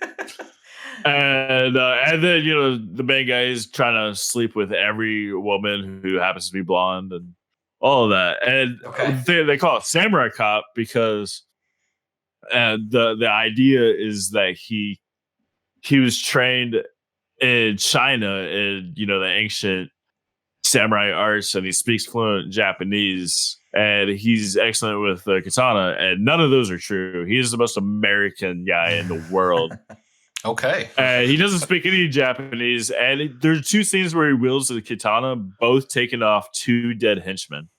And then the main guy is trying to sleep with every woman who happens to be blonde and all of that. And they call it Samurai Cop because the idea is that he was trained in China in the ancient samurai arts, and he speaks fluent Japanese, and he's excellent with the katana. And none of those are true. He is the most American guy in the world. Okay. He doesn't speak any Japanese, and there's two scenes where he wields the katana, both taking off two dead henchmen.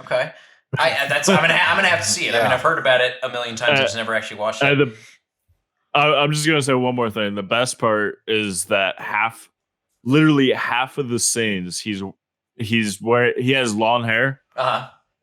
Okay. I'm gonna have to see it. I mean, I've heard about it a million times. I've just never actually watched it. I'm just gonna say one more thing. The best part is that literally half of the scenes he has long hair,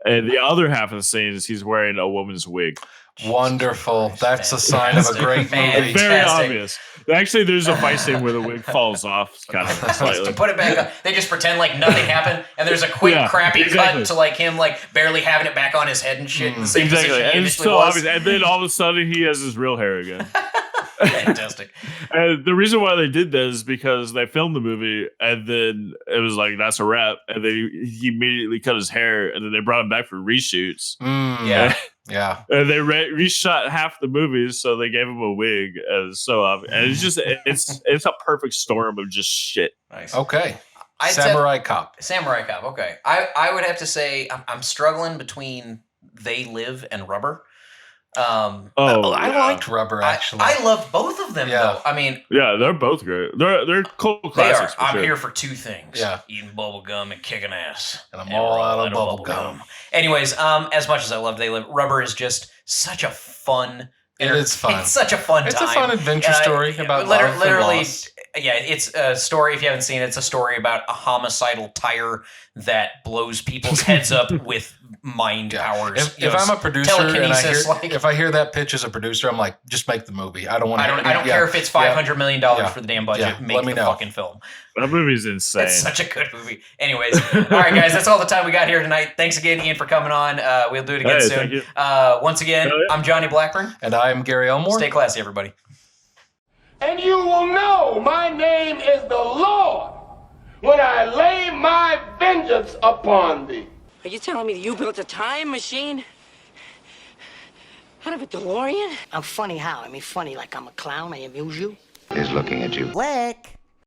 and the other half of the scenes he's wearing a woman's wig. Wonderful. That's a sign of a great movie. Very obvious. Actually, there's a fight scene where the wig falls off, kind of slightly. To put it back on, they just pretend like nothing happened, and there's a quick, crappy cut to like him like barely having it back on his head and shit. In the same position he and it's initially so was. obvious. And then all of a sudden, he has his real hair again. Fantastic. And the reason why they did that is because they filmed the movie, and then it was like, that's a wrap. And he immediately cut his hair, and then they brought him back for reshoots. Yeah. And they reshot half the movies, so they gave him a wig. And so obvious. And it's just it's a perfect storm of just shit. Nice. Okay. Samurai Cop. Okay. I would have to say I'm struggling between They Live and Rubber. I liked Rubber, actually. I love both of them, though. I mean, they're both great. They're cool classics. I'm here for two things: eating bubble gum and kicking ass. And I'm all out of bubble gum. Anyways, as much as I love They Live, Rubber is just such a fun. It's fun. It's such a fun time. It's a fun adventure story about love and loss. Yeah, it's a story. If you haven't seen it, it's a story about a homicidal tire that blows people's heads up with mind powers. If I'm a producer and if I hear that pitch as a producer, I'm like, just make the movie. I don't care if it's $500 million for the damn budget. Make the fucking film. That movie's insane. It's such a good movie. Anyways, all right, guys, that's all the time we got here tonight. Thanks again, Ian, for coming on. We'll do it again soon. Thank you. Once again, I'm Johnny Blackburn. And I'm Gary Elmore. Stay classy, everybody. And you will know my name is the Lord when I lay my vengeance upon thee. Are you telling me that you built a time machine? Out of a DeLorean? I'm funny how? I mean, funny like I'm a clown, I amuse you? He's looking at you. Black.